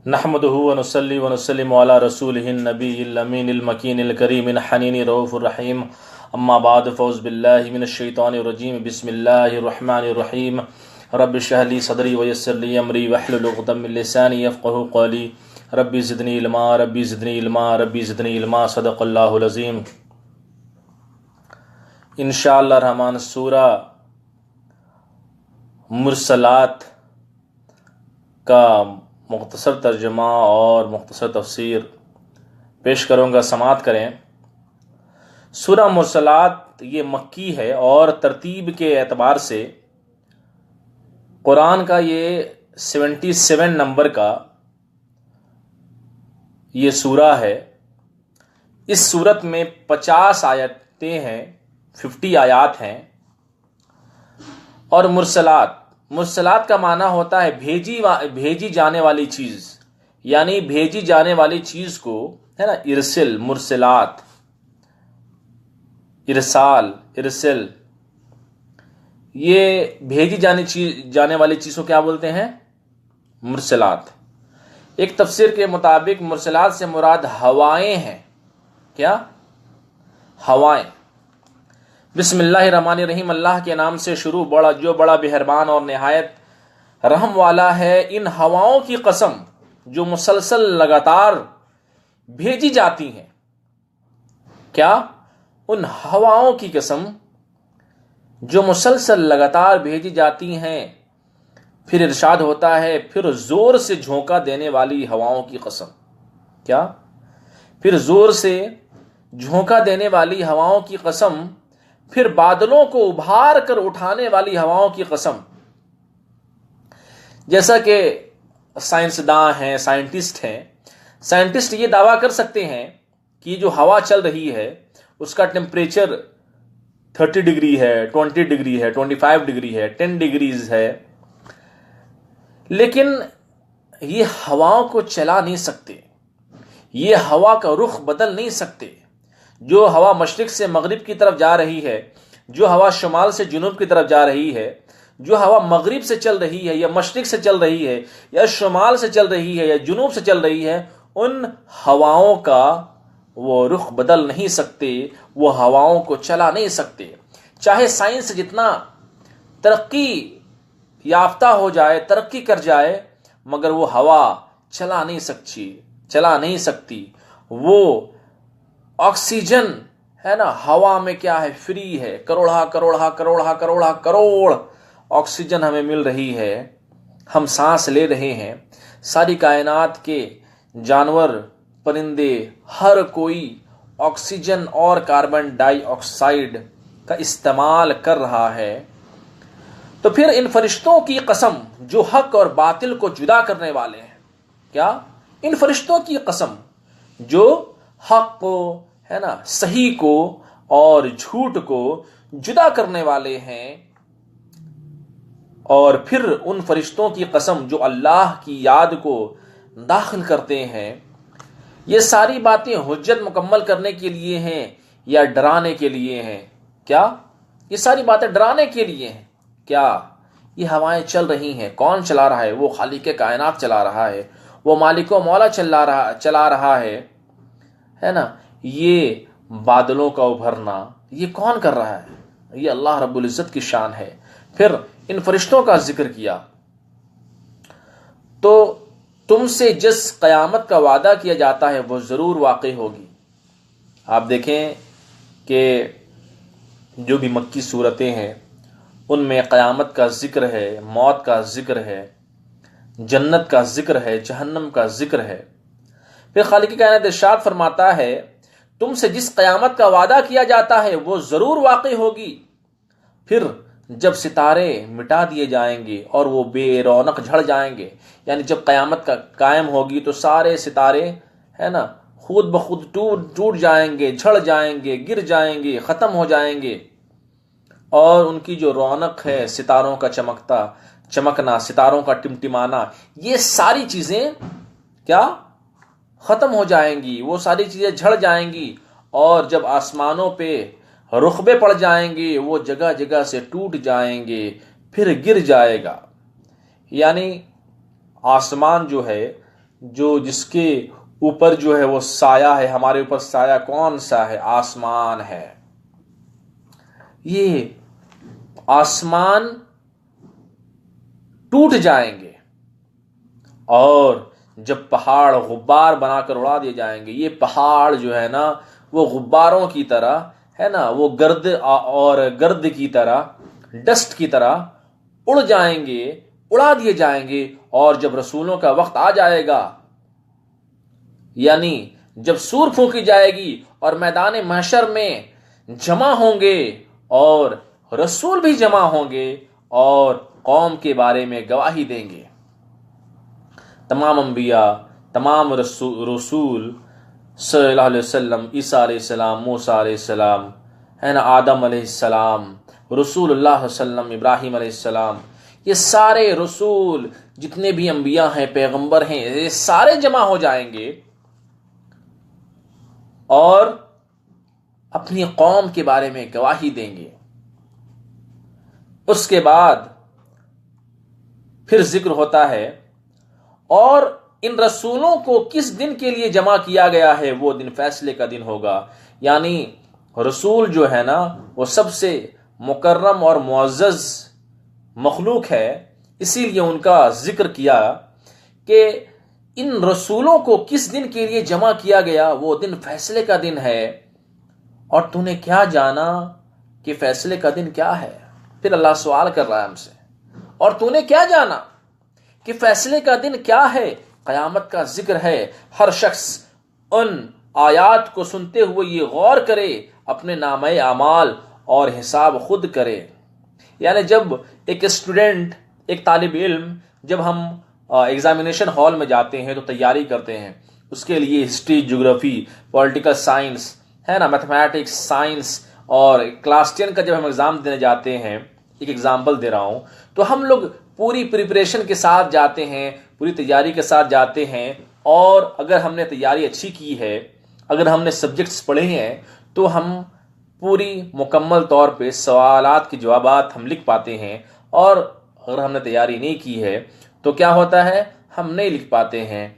نحمده ونصلي ونسلم على رسوله النبي الأمين المكين الكريم الحنين الرؤوف الرحيم أما بعد فأعوذ بالله من الشيطان الرجيم بسم الله الرحمن الرحيم رب اشرح لي صدري ويسر لي أمري واحلل عقدة من لساني يفقهوا قولي ربي زدني علما ربي زدني علما ربي زدني علما صدق الله العظيم۔ انشاءاللہ الرحمن سورہ مرسلات کا مختصر ترجمہ اور مختصر تفسیر پیش کروں گا، سماعت کریں۔ سورہ مرسلات یہ مکی ہے اور ترتیب کے اعتبار سے قرآن کا یہ 77 نمبر کا یہ سورہ ہے۔ اس سورت میں 50 آیتیں ہیں، 50 آیات ہیں۔ اور مرسلات کا معنی ہوتا ہے بھیجی جانے والی چیز، یعنی بھیجی جانے والی چیز کو ہے نا، ارسل، مرسلات، ارسل، یہ بھیجی جانے والی چیز کو کیا بولتے ہیں؟ مرسلات۔ ایک تفسیر کے مطابق مرسلات سے مراد ہوائیں ہیں۔ کیا؟ ہوائیں۔ بسم اللہ الرحمن الرحیم، اللہ کے نام سے شروع، جو بڑا مہربان اور نہایت رحم والا ہے۔ ان ہواؤں کی قسم جو مسلسل لگاتار بھیجی جاتی ہیں۔ کیا؟ ان ہواؤں کی قسم جو مسلسل لگاتار بھیجی جاتی ہیں۔ پھر ارشاد ہوتا ہے، پھر زور سے جھونکا دینے والی ہواؤں کی قسم۔ کیا؟ پھر زور سے جھونکا دینے والی ہواؤں کی قسم، پھر بادلوں کو ابھار کر اٹھانے والی ہواؤں کی قسم۔ جیسا کہ سائنسداں ہیں، سائنٹسٹ یہ دعویٰ کر سکتے ہیں کہ جو ہوا چل رہی ہے اس کا ٹیمپریچر 30 ڈگری ہے، 20 ڈگری ہے، 25 ڈگری ہے، 10 ڈگریز ہے، لیکن یہ ہواؤں کو چلا نہیں سکتے، یہ ہوا کا رخ بدل نہیں سکتے۔ جو ہوا مشرق سے مغرب کی طرف جا رہی ہے، جو ہوا شمال سے جنوب کی طرف جا رہی ہے، جو ہوا مغرب سے چل رہی ہے یا مشرق سے چل رہی ہے یا شمال سے چل رہی ہے یا جنوب سے چل رہی ہے، ان ہواؤں کا وہ رخ بدل نہیں سکتے، وہ ہواؤں کو چلا نہیں سکتے۔ چاہے سائنس جتنا ترقی یافتہ ہو جائے، ترقی کر جائے، مگر وہ ہوا چلا نہیں سکتی۔ وہ آکسیجن ہے نا، ہوا میں کیا ہے؟ فری ہے، کروڑ آکسیجن ہمیں مل رہی ہے، ہم سانس لے رہے ہیں۔ ساری کائنات کے جانور، پرندے، ہر کوئی آکسیجن اور کاربن ڈائی آکسائیڈ کا استعمال کر رہا ہے۔ تو پھر ان فرشتوں کی قسم جو حق اور باطل کو جدا کرنے والے ہیں۔ کیا؟ ان فرشتوں کی قسم جو حق کو ہے نا، صحیح کو اور جھوٹ کو جدا کرنے والے ہیں۔ اور پھر ان فرشتوں کی قسم جو اللہ کی یاد کو داخل کرتے ہیں۔ یہ ساری باتیں حجت مکمل کرنے کے لیے ہیں یا ڈرانے کے لیے ہیں؟ کیا؟ یہ ساری باتیں ڈرانے کے لیے ہیں۔ کیا؟ یہ ہوائیں چل رہی ہیں، کون چلا رہا ہے؟ وہ خالق کائنات چلا رہا ہے، وہ مالک و مولا چلا رہا ہے نا۔ یہ بادلوں کا ابھرنا یہ کون کر رہا ہے؟ یہ اللہ رب العزت کی شان ہے۔ پھر ان فرشتوں کا ذکر کیا تو تم سے جس قیامت کا وعدہ کیا جاتا ہے وہ ضرور واقع ہوگی۔ آپ دیکھیں کہ جو بھی مکی صورتیں ہیں ان میں قیامت کا ذکر ہے، موت کا ذکر ہے، جنت کا ذکر ہے، جہنم کا ذکر ہے۔ پھر خالق کائنات ارشاد فرماتا ہے، تم سے جس قیامت کا وعدہ کیا جاتا ہے وہ ضرور واقع ہوگی۔ پھر جب ستارے مٹا دیے جائیں گے اور وہ بے رونق جھڑ جائیں گے، یعنی جب قیامت کا قائم ہوگی تو سارے ستارے ہے نا خود بخود ٹوٹ جائیں گے، جھڑ جائیں گے، گر جائیں گے، ختم ہو جائیں گے، اور ان کی جو رونق ہے، ستاروں کا چمکنا، ستاروں کا ٹمٹمانا، یہ ساری چیزیں کیا؟ ختم ہو جائیں گی، وہ ساری چیزیں جھڑ جائیں گی۔ اور جب آسمانوں پہ رخبے پڑ جائیں گے، وہ جگہ جگہ سے ٹوٹ جائیں گے، پھر گر جائے گا۔ یعنی آسمان جو ہے جس کے اوپر جو ہے وہ سایہ ہے. ہمارے اوپر سایہ کون سا ہے؟ آسمان ہے. یہ آسمان ٹوٹ جائیں گے اور جب پہاڑ غبار بنا کر اڑا دیے جائیں گے، یہ پہاڑ جو ہے نا وہ غباروں کی طرح ہے نا، وہ گرد کی طرح، ڈسٹ کی طرح اڑ جائیں گے، اڑا دیے جائیں گے. اور جب رسولوں کا وقت آ جائے گا، یعنی جب سور پھونکی جائے گی اور میدان محشر میں جمع ہوں گے اور رسول بھی جمع ہوں گے اور قوم کے بارے میں گواہی دیں گے. تمام انبیاء، تمام رسول صلی اللہ علیہ وسلم، عیسیٰ علیہ السلام، موسیٰ علیہ السلام، ہے نا، آدم علیہ السلام، رسول اللہ صلی اللہ علیہ وسلم، ابراہیم علیہ السلام، یہ سارے رسول جتنے بھی انبیاء ہیں، پیغمبر ہیں، یہ سارے جمع ہو جائیں گے اور اپنی قوم کے بارے میں گواہی دیں گے. اس کے بعد پھر ذکر ہوتا ہے اور ان رسولوں کو کس دن کے لیے جمع کیا گیا ہے، وہ دن فیصلے کا دن ہوگا. یعنی رسول جو ہے نا وہ سب سے مکرم اور معزز مخلوق ہے، اسی لیے ان کا ذکر کیا کہ ان رسولوں کو کس دن کے لیے جمع کیا گیا، وہ دن فیصلے کا دن ہے. اور تو نے کیا جانا کہ فیصلے کا دن کیا ہے؟ پھر اللہ سوال کر رہا ہے ہم سے، اور تو نے کیا جانا کہ فیصلے کا دن کیا ہے؟ قیامت کا ذکر ہے. ہر شخص ان آیات کو سنتے ہوئے یہ غور کرے، اپنے نامہ اعمال اور حساب خود کرے. یعنی جب ایک اسٹوڈنٹ، ایک طالب علم، جب ہم ایگزامینیشن ہال میں جاتے ہیں تو تیاری کرتے ہیں، اس کے لیے ہسٹری، جغرافی، پولیٹیکل سائنس، ہے نا، میتھمیٹکس، سائنس، اور کلاس 10 کا جب ہم ایگزام دینے جاتے ہیں، ایک ایگزامپل دے رہا ہوں، تو ہم لوگ پوری پریپریشن کے ساتھ جاتے ہیں، پوری تیاری کے ساتھ جاتے ہیں. اور اگر ہم نے تیاری اچھی کی ہے، اگر ہم نے سبجیکٹس پڑھے ہیں، تو ہم پوری مکمل طور پہ سوالات کے جوابات ہم لکھ پاتے ہیں. اور اگر ہم نے تیاری نہیں کی ہے تو کیا ہوتا ہے؟ ہم نہیں لکھ پاتے ہیں.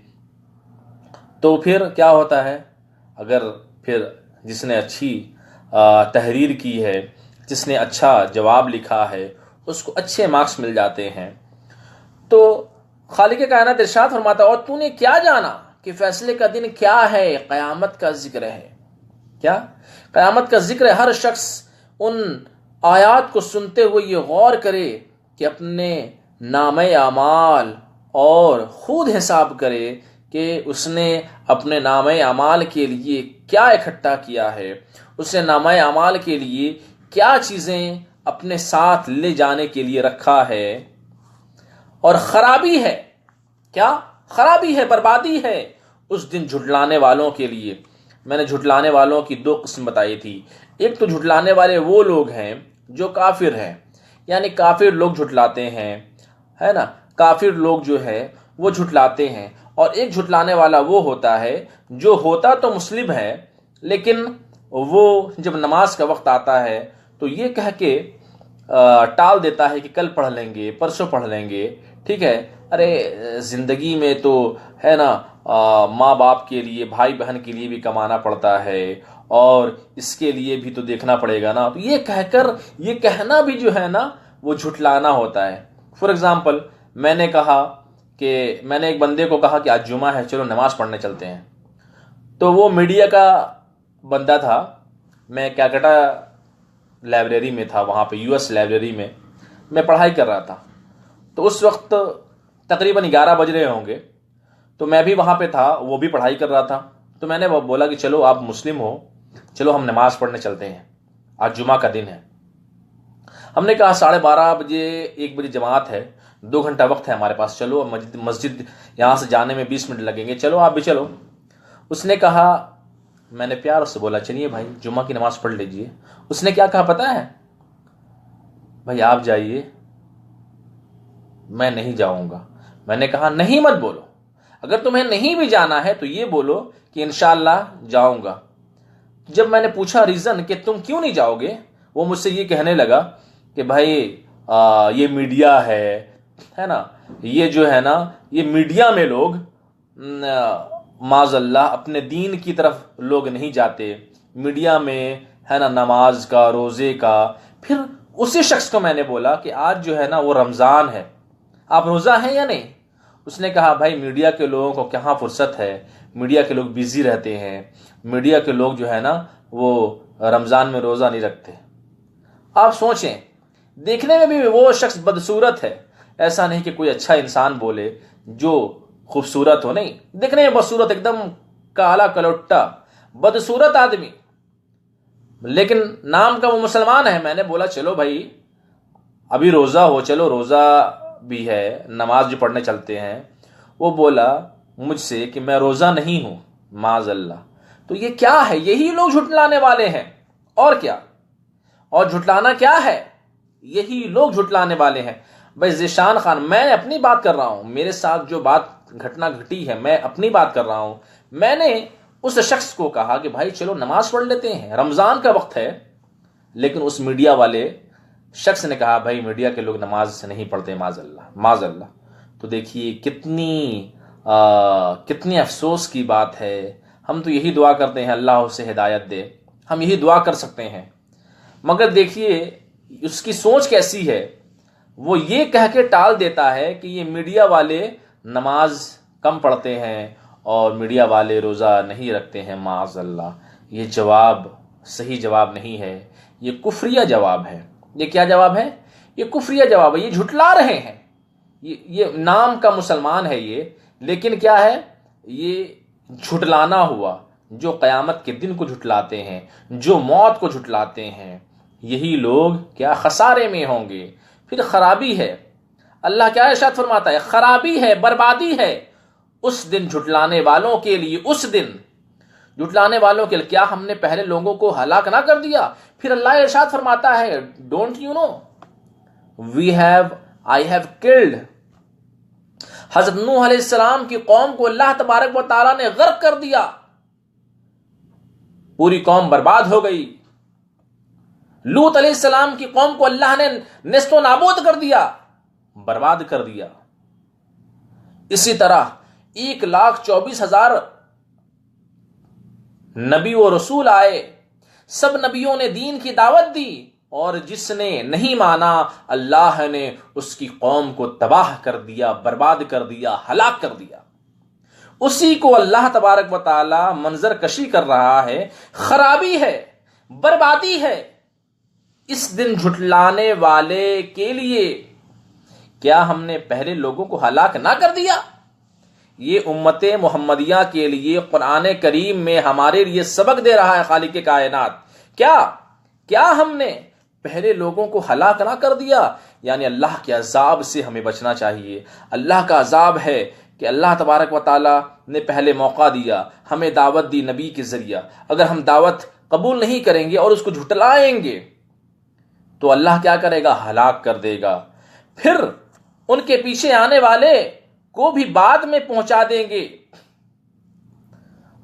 تو پھر کیا ہوتا ہے؟ اگر پھر جس نے اچھی تحریر کی ہے، جس نے اچھا جواب لکھا ہے، اس کو اچھے مارکس مل جاتے ہیں. تو خالق کائنات ارشاد فرماتا، اور تو نے کیا جانا کہ فیصلے کا دن کیا ہے؟ قیامت کا ذکر ہے. کیا؟ قیامت کا ذکر ہے. ہر شخص ان آیات کو سنتے ہوئے یہ غور کرے کہ اپنے نامہ اعمال اور خود حساب کرے کہ اس نے اپنے نامہ اعمال کے لیے کیا اکٹھا کیا ہے، اس نے نامہ اعمال کے لیے کیا چیزیں اپنے ساتھ لے جانے کے لیے رکھا ہے. اور خرابی ہے، کیا خرابی ہے، بربادی ہے اس دن جھٹلانے والوں کے لیے. میں نے جھٹلانے والوں کی 2 قسم بتائی تھی. ایک تو جھٹلانے والے وہ لوگ ہیں جو کافر ہیں، یعنی کافر لوگ جھٹلاتے ہیں، ہے نا، کافر لوگ جو ہے وہ جھٹلاتے ہیں. اور ایک جھٹلانے والا وہ ہوتا ہے جو ہوتا تو مسلم ہے، لیکن وہ جب نماز کا وقت آتا ہے تو یہ کہہ کے ٹال دیتا ہے کہ کل پڑھ لیں گے، پرسوں پڑھ لیں گے. ٹھیک ہے، ارے زندگی میں تو ہے نا ماں باپ کے لیے، بھائی بہن کے لیے بھی کمانا پڑتا ہے، اور اس کے لیے بھی تو دیکھنا پڑے گا نا. تو یہ کہہ کر، یہ کہنا بھی جو ہے نا وہ جھٹلانا ہوتا ہے. فار ایگزامپل، میں نے کہا کہ میں نے ایک بندے کو کہا کہ آج جمعہ ہے، چلو نماز پڑھنے چلتے ہیں. تو وہ میڈیا کا بندہ تھا. میں کیلکٹا لائبریری میں تھا، وہاں پہ US لائبریری میں میں پڑھائی کر رہا تھا. تو اس وقت تقریباً 11 بج رہے ہوں گے. تو میں بھی وہاں پہ تھا، وہ بھی پڑھائی کر رہا تھا. تو میں نے بولا کہ چلو آپ مسلم ہو، چلو ہم نماز پڑھنے چلتے ہیں، آج جمعہ کا دن ہے. ہم نے کہا 12:30 بجے 1 بجے جماعت ہے، 2 گھنٹہ وقت ہے ہمارے پاس، چلو مسجد یہاں سے جانے میں 20 منٹ لگیں گے، چلو آپ بھی چلو. اس نے کہا، میں نے پیار سے بولا چلیے بھائی جمعہ کی نماز پڑھ لیجئے. اس نے کیا کہا پتہ ہے؟ بھائی آپ جائیے، میں نہیں جاؤں گا. میں نے کہا نہیں مت بولو، اگر تمہیں نہیں بھی جانا ہے تو یہ بولو کہ انشاءاللہ جاؤں گا. جب میں نے پوچھا ریزن کہ تم کیوں نہیں جاؤ گے، وہ مجھ سے یہ کہنے لگا کہ بھائی یہ میڈیا ہے نا، یہ جو ہے نا، یہ میڈیا میں لوگ معاذ اللہ اپنے دین کی طرف لوگ نہیں جاتے، میڈیا میں ہے نا نماز کا، روزے کا. پھر اسی شخص کو میں نے بولا کہ آج جو ہے نا وہ رمضان ہے، آپ روزہ ہیں یا نہیں؟ اس نے کہا بھائی میڈیا کے لوگوں کو کہاں فرصت ہے، میڈیا کے لوگ بیزی رہتے ہیں، میڈیا کے لوگ جو ہے نا وہ رمضان میں روزہ نہیں رکھتے. آپ سوچیں، دیکھنے میں بھی وہ شخص بدصورت ہے. ایسا نہیں کہ کوئی اچھا انسان بولے جو خوبصورت ہو، نہیں، دیکھنے میں بدصورت، ایک دم کالا کلوٹا بدصورت آدمی، لیکن نام کا وہ مسلمان ہے. میں نے بولا چلو بھائی ابھی روزہ ہو، چلو روزہ بھی ہے، نماز جو پڑھنے چلتے ہیں. وہ بولا مجھ سے کہ میں روزہ نہیں ہوں، معاذ اللہ. تو یہ کیا ہے؟ یہی لوگ جھٹلانے والے ہیں، اور کیا؟ اور جھٹلانا کیا ہے؟ یہی لوگ جھٹلانے والے ہیں. بھائی ذیشان خان، میں اپنی بات کر رہا ہوں، میرے ساتھ جو بات گھٹنا گھٹی ہے میں اپنی بات کر رہا ہوں. میں نے اس شخص کو کہا کہ بھائی چلو نماز پڑھ لیتے ہیں، رمضان کا وقت ہے. لیکن اس میڈیا والے شخص نے کہا بھائی میڈیا کے لوگ نماز نہیں پڑھتے، معاذ اللہ معاذ اللہ. تو دیکھیے کتنی افسوس کی بات ہے. ہم تو یہی دعا کرتے ہیں اللہ اسے ہدایت دے، ہم یہی دعا کر سکتے ہیں. مگر دیکھیے اس کی سوچ کیسی ہے، وہ یہ کہہ کے ٹال دیتا ہے کہ یہ میڈیا والے نماز کم پڑھتے ہیں اور میڈیا والے روزہ نہیں رکھتے ہیں. معاذ اللہ، یہ جواب صحیح جواب نہیں ہے، یہ کفریہ جواب ہے. یہ کیا جواب ہے؟ یہ کفریہ جواب ہے. یہ جھٹلا رہے ہیں. یہ نام کا مسلمان ہے یہ، لیکن کیا ہے؟ یہ جھٹلانا ہوا. جو قیامت کے دن کو جھٹلاتے ہیں، جو موت کو جھٹلاتے ہیں، یہی لوگ کیا خسارے میں ہوں گے. پھر خرابی ہے. اللہ کیا ارشاد فرماتا ہے؟ خرابی ہے، بربادی ہے اس دن جھٹلانے والوں کے لیے. اس دن جھٹلانے والوں کے لیے. کیا ہم نے پہلے لوگوں کو ہلاک نہ کر دیا؟ پھر اللہ ارشاد فرماتا ہے don't you know I have killed. حضرت نوح علیہ السلام کی قوم کو اللہ تبارک و تعالیٰ نے غرق کر دیا، پوری قوم برباد ہو گئی. لوط علیہ السلام کی قوم کو اللہ نے نیست و نابود کر دیا، برباد کر دیا. اسی طرح 1,24,000 نبی و رسول آئے، سب نبیوں نے دین کی دعوت دی، اور جس نے نہیں مانا اللہ نے اس کی قوم کو تباہ کر دیا، برباد کر دیا، ہلاک کر دیا. اسی کو اللہ تبارک و تعالی منظر کشی کر رہا ہے. خرابی ہے، بربادی ہے اس دن جھٹلانے والے کے لیے. کیا ہم نے پہلے لوگوں کو ہلاک نہ کر دیا؟ یہ امت محمدیہ کے لیے قرآن کریم میں ہمارے لیے سبق دے رہا ہے خالق کائنات. کیا ہم نے پہلے لوگوں کو ہلاک نہ کر دیا؟ یعنی اللہ کے عذاب سے ہمیں بچنا چاہیے. اللہ کا عذاب ہے کہ اللہ تبارک و تعالی نے پہلے موقع دیا، ہمیں دعوت دی نبی کے ذریعہ. اگر ہم دعوت قبول نہیں کریں گے اور اس کو جھٹلائیں گے تو اللہ کیا کرے گا؟ ہلاک کر دے گا. پھر ان کے پیچھے آنے والے کو بھی بعد میں پہنچا دیں گے،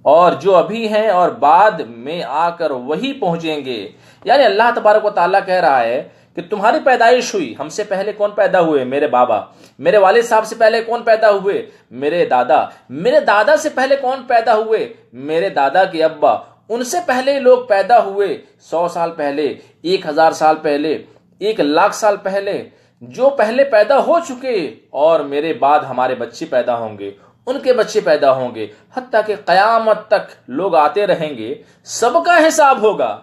اور جو ابھی ہیں اور بعد میں آ کر وہی پہنچیں گے. یعنی اللہ تبارک و تعالیٰ کہہ رہا ہے کہ تمہاری پیدائش ہوئی، ہم سے پہلے کون پیدا ہوئے؟ میرے بابا. میرے والد صاحب سے پہلے کون پیدا ہوئے؟ میرے دادا. میرے دادا سے پہلے کون پیدا ہوئے؟ میرے دادا کے ابا. ان سے پہلے لوگ پیدا ہوئے 100 سال پہلے، 1000 سال پہلے، 1,00,000 سال پہلے. جو پہلے پیدا ہو چکے، اور میرے بعد ہمارے بچے پیدا ہوں گے، ان کے بچے پیدا ہوں گے، حتیٰ کہ قیامت تک لوگ آتے رہیں گے، سب کا حساب ہوگا.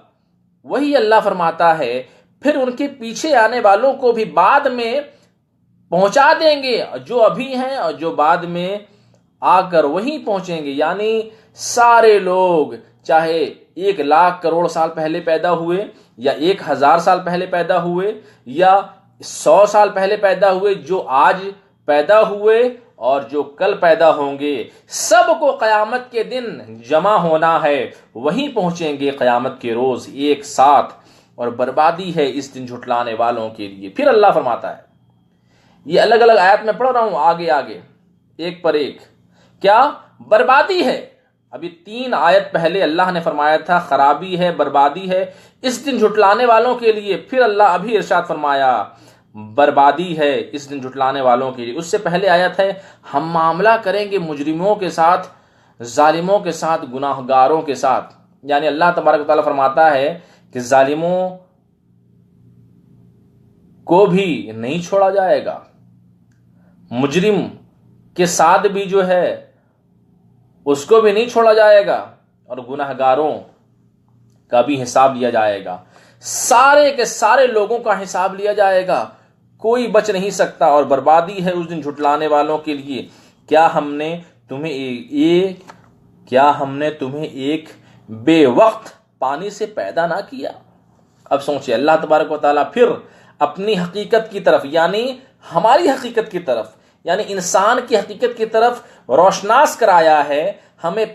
وہی اللہ فرماتا ہے پھر ان کے پیچھے آنے والوں کو بھی بعد میں پہنچا دیں گے، جو ابھی ہیں اور جو بعد میں آ کر وہیں پہنچیں گے. یعنی سارے لوگ چاہے 1,00,000 کروڑ سال پہلے پیدا ہوئے، یا 1,000 سال پہلے پیدا ہوئے، یا 100 سال پہلے پیدا ہوئے، جو آج پیدا ہوئے اور جو کل پیدا ہوں گے، سب کو قیامت کے دن جمع ہونا ہے، وہیں پہنچیں گے قیامت کے روز ایک ساتھ. اور بربادی ہے اس دن جھٹلانے والوں کے لیے. پھر اللہ فرماتا ہے، یہ الگ الگ آیت میں پڑھ رہا ہوں آگے ایک پر ایک. کیا بربادی ہے؟ ابھی 3 آیت پہلے اللہ نے فرمایا تھا خرابی ہے، بربادی ہے اس دن جھٹلانے والوں کے لیے. پھر اللہ ابھی ارشاد فرمایا بربادی ہے اس دن جھٹلانے والوں کے لیے۔ اس سے پہلے آیت ہے ہم معاملہ کریں گے مجرموں کے ساتھ، ظالموں کے ساتھ، گناہ گاروں کے ساتھ، یعنی اللہ تبارک و تعالیٰ فرماتا ہے کہ ظالموں کو بھی نہیں چھوڑا جائے گا، مجرم کے ساتھ بھی جو ہے اس کو بھی نہیں چھوڑا جائے گا، اور گناہ گاروں کا بھی حساب لیا جائے گا، سارے کے سارے لوگوں کا حساب لیا جائے گا، کوئی بچ نہیں سکتا، اور بربادی ہے اس دن جھٹلانے والوں کے لیے۔ کیا ہم نے تمہیں ایک بے وقت پانی سے پیدا نہ کیا؟ اب سوچیں، اللہ تبارک و تعالیٰ پھر اپنی حقیقت کی طرف، یعنی ہماری حقیقت کی طرف، یعنی انسان کی حقیقت کی طرف روشناس کرایا ہے، ہمیں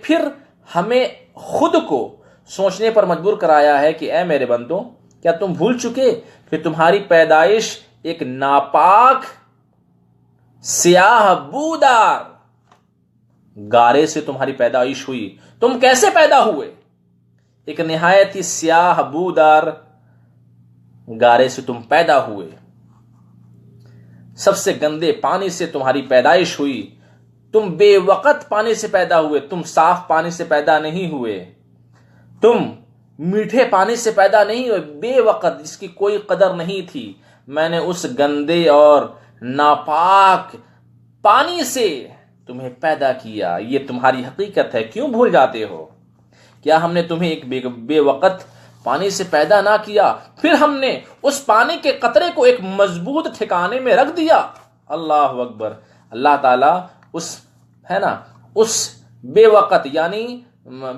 خود کو سوچنے پر مجبور کرایا ہے کہ اے میرے بندوں، کیا تم بھول چکے کہ تمہاری پیدائش ایک ناپاک سیاہ بودار گارے سے تمہاری پیدائش ہوئی؟ تم کیسے پیدا ہوئے؟ ایک نہایت ہی سیاہ بودار گارے سے تم پیدا ہوئے، سب سے گندے پانی سے تمہاری پیدائش ہوئی، تم بے وقت پانی سے پیدا ہوئے، تم صاف پانی سے پیدا نہیں ہوئے، تم میٹھے پانی سے پیدا نہیں ہوئے، بے وقت جس کی کوئی قدر نہیں تھی، میں نے اس گندے اور ناپاک پانی سے تمہیں پیدا کیا۔ یہ تمہاری حقیقت ہے، کیوں بھول جاتے ہو؟ کیا ہم نے تمہیں ایک بے وقت پانی سے پیدا نہ کیا، پھر ہم نے اس پانی کے قطرے کو ایک مضبوط ٹھکانے میں رکھ دیا؟ اللہ اکبر۔ اللہ تعالیٰ اس بے وقت یعنی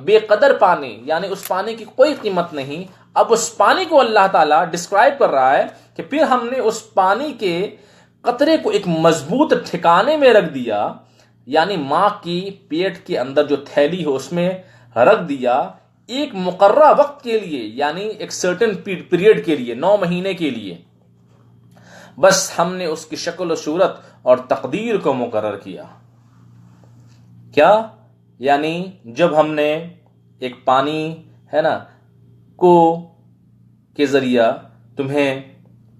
بے قدر پانی، یعنی اس پانی کی کوئی قیمت نہیں، اب اس پانی کو اللہ تعالیٰ ڈسکرائب کر رہا ہے کہ پھر ہم نے اس پانی کے قطرے کو ایک مضبوط ٹھکانے میں رکھ دیا، یعنی ماں کی پیٹ کے اندر جو تھیلی ہے اس میں رکھ دیا، ایک مقررہ وقت کے لیے، یعنی ایک سرٹن پیریڈ کے لیے، 9 مہینے کے لیے، بس ہم نے اس کی شکل و صورت اور تقدیر کو مقرر کیا۔ کیا؟ یعنی جب ہم نے ایک پانی کو کے ذریعہ تمہیں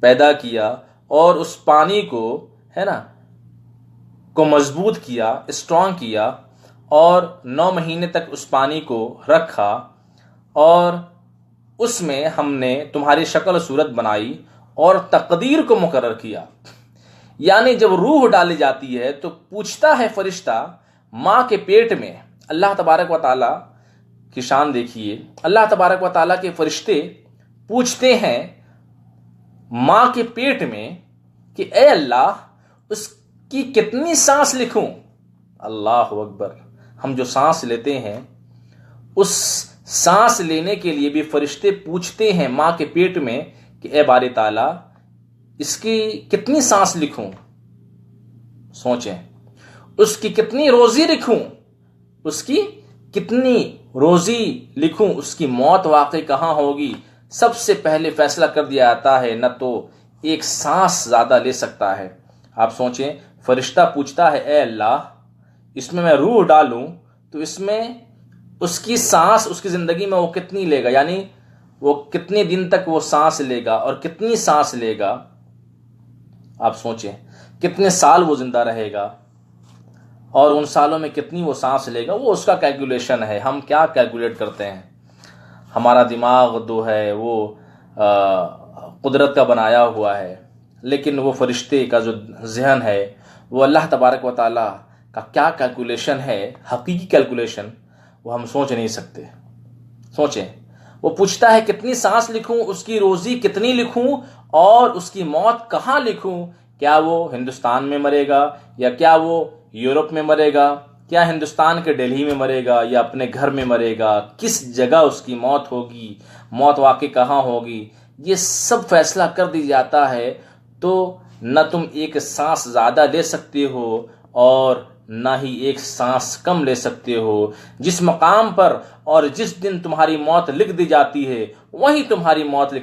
پیدا کیا اور اس پانی کو مضبوط کیا، اسٹرانگ کیا، اور 9 مہینے تک اس پانی کو رکھا، اور اس میں ہم نے تمہاری شکل و صورت بنائی اور تقدیر کو مقرر کیا، یعنی جب روح ڈالی جاتی ہے تو پوچھتا ہے فرشتہ ماں کے پیٹ میں، اللہ تبارک و تعالیٰ کی شان دیکھیے، اللہ تبارک و تعالیٰ کے فرشتے پوچھتے ہیں ماں کے پیٹ میں کہ اے اللہ، اس کی کتنی سانس لکھوں؟ اللہ اکبر۔ ہم جو سانس لیتے ہیں، اس سانس لینے کے لیے بھی فرشتے پوچھتے ہیں ماں کے پیٹ میں کہ اے باری تعالیٰ، اس کی کتنی سانس لکھوں؟ سوچیں، اس کی کتنی روزی لکھوں؟ اس کی کتنی روزی لکھوں؟ اس کی موت واقع کہاں ہوگی؟ سب سے پہلے فیصلہ کر دیا جاتا ہے، نہ تو ایک سانس زیادہ لے سکتا ہے۔ آپ سوچیں، فرشتہ پوچھتا ہے اے اللہ، اس میں روح ڈالوں تو اس میں اس کی سانس، اس کی زندگی میں وہ کتنی لے گا، یعنی وہ کتنے دن تک وہ سانس لے گا اور کتنی سانس لے گا؟ آپ سوچیں، کتنے سال وہ زندہ رہے گا اور ان سالوں میں کتنی وہ سانس لے گا؟ وہ اس کا کیلکولیشن ہے۔ ہم کیا کیلکولیٹ کرتے ہیں؟ ہمارا دماغ جو ہے وہ قدرت کا بنایا ہوا ہے، لیکن وہ فرشتے کا جو ذہن ہے، وہ اللہ تبارک و تعالیٰ کا کیا کیلکولیشن ہے، حقیقی کیلکولیشن، وہ ہم سوچ نہیں سکتے۔ سوچیں، وہ پوچھتا ہے کتنی سانس لکھوں، اس کی روزی کتنی لکھوں، اور اس کی موت کہاں لکھوں؟ کیا وہ ہندوستان میں مرے گا، یا کیا وہ یورپ میں مرے گا، کیا ہندوستان کے دہلی میں مرے گا، یا اپنے گھر میں مرے گا؟ کس جگہ اس کی موت ہوگی، موت واقع کہاں ہوگی؟ یہ سب فیصلہ کر دی جاتا ہے، تو نہ تم ایک سانس زیادہ لے سکتے ہو اور نہ ہی ایک سانس کم لے سکتے ہو۔ جس مقام پر اور جس دن تمہاری موت لکھ دی جاتی ہے، وہیں تمہاری موت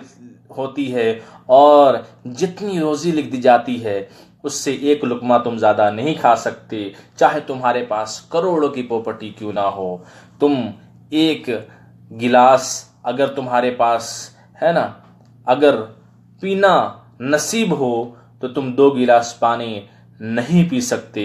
ہوتی ہے، اور جتنی روزی لکھ دی جاتی ہے اس سے ایک لقمہ تم زیادہ نہیں کھا سکتے، چاہے تمہارے پاس کروڑوں کی پراپرٹی کیوں نہ ہو۔ تم ایک گلاس اگر تمہارے پاس اگر پینا نصیب ہو، تو تم 2 گلاس پانی نہیں پی سکتے۔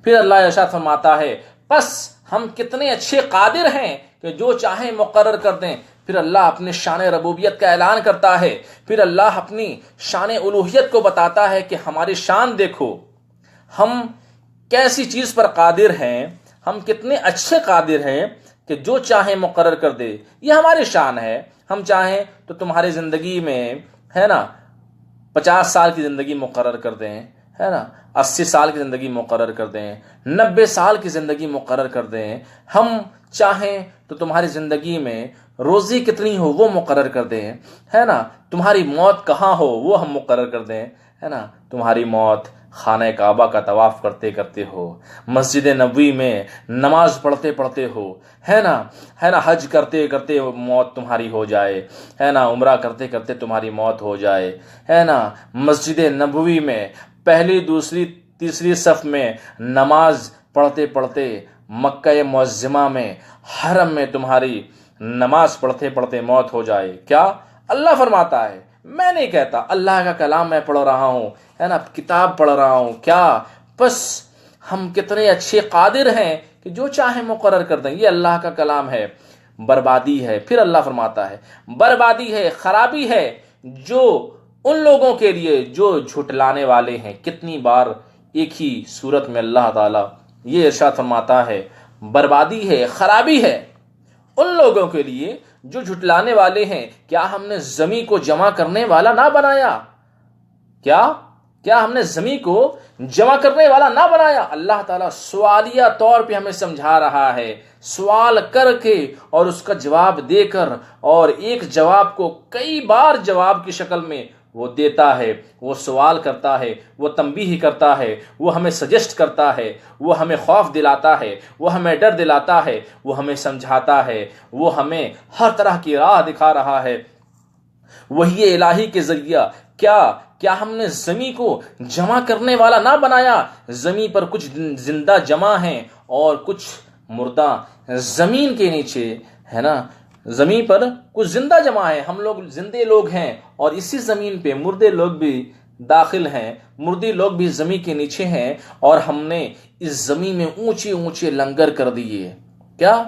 پھر اللہ ارشاد فرماتا ہے بس ہم کتنے اچھے قادر ہیں کہ جو چاہیں مقرر کر دیں۔ پھر اللہ اپنے شان ربوبیت کا اعلان کرتا ہے، پھر اللہ اپنی شان الوہیت کو بتاتا ہے کہ ہماری شان دیکھو، ہم کیسی چیز پر قادر ہیں، ہم کتنے اچھے قادر ہیں کہ جو چاہیں مقرر کر دے۔ یہ ہماری شان ہے، ہم چاہیں تو تمہاری زندگی میں ہے نا 50 سال کی زندگی مقرر کر دیں، ہے نا 80 سال کی زندگی مقرر کر دیں، 90 سال کی زندگی مقرر کر دیں۔ ہم چاہیں تو تمہاری زندگی میں روزی کتنی ہو وہ مقرر کر دیں، ہے نا تمہاری موت کہاں ہو وہ ہم مقرر کر دیں، ہے نا تمہاری موت خانہ کعبہ کا طواف کرتے کرتے ہو، مسجد نبوی میں نماز پڑھتے پڑھتے ہو، ہے نا حج کرتے کرتے موت تمہاری ہو جائے، ہے نا عمرہ کرتے کرتے تمہاری موت ہو جائے، ہے نا مسجد نبوی میں پہلی دوسری تیسری صف میں نماز پڑھتے پڑھتے، مکہ معظمہ میں حرم میں تمہاری نماز پڑھتے پڑھتے موت ہو جائے۔ کیا اللہ فرماتا ہے، میں نہیں کہتا، اللہ کا کلام میں پڑھ رہا ہوں، ہے نا کتاب پڑھ رہا ہوں، کیا بس ہم کتنے اچھے قادر ہیں کہ جو چاہیں مقرر کر دیں۔ یہ اللہ کا کلام ہے۔ بربادی ہے، پھر اللہ فرماتا ہے بربادی ہے، خرابی ہے جو ان لوگوں کے لیے جو جھٹلانے والے ہیں۔ کتنی بار ایک ہی صورت میں اللہ تعالیٰ یہ ارشاد فرماتا ہے بربادی ہے، خرابی ہے ان لوگوں کے لیے جو جھٹلانے والے ہیں۔ کیا ہم نے زمین کو جمع کرنے والا نہ بنایا؟ کیا ہم نے زمین کو جمع کرنے والا نہ بنایا؟ اللہ تعالیٰ سوالیہ طور پہ ہمیں سمجھا رہا ہے، سوال کر کے اور اس کا جواب دے کر، اور ایک جواب کو کئی بار جواب کی شکل میں وہ دیتا ہے، وہ سوال کرتا ہے، وہ تنبیہ کرتا ہے، وہ ہمیں سجیسٹ کرتا ہے، وہ ہمیں خوف دلاتا ہے، وہ ہمیں ڈر دلاتا ہے، وہ ہمیں سمجھاتا ہے، وہ ہمیں ہر طرح کی راہ دکھا رہا ہے وحی الہی کے ذریعہ۔ کیا ہم نے زمین کو جمع کرنے والا نہ بنایا؟ زمین پر کچھ زندہ جمع ہیں اور کچھ مردہ زمین کے نیچے، ہے نا زمین پر کچھ زندہ جمع ہیں، ہم لوگ زندے لوگ ہیں، اور اسی زمین پہ مردے لوگ بھی داخل ہیں، مردے لوگ بھی زمین کے نیچے ہیں، اور ہم نے اس زمین میں اونچے اونچے لنگر کر دیے۔ کیا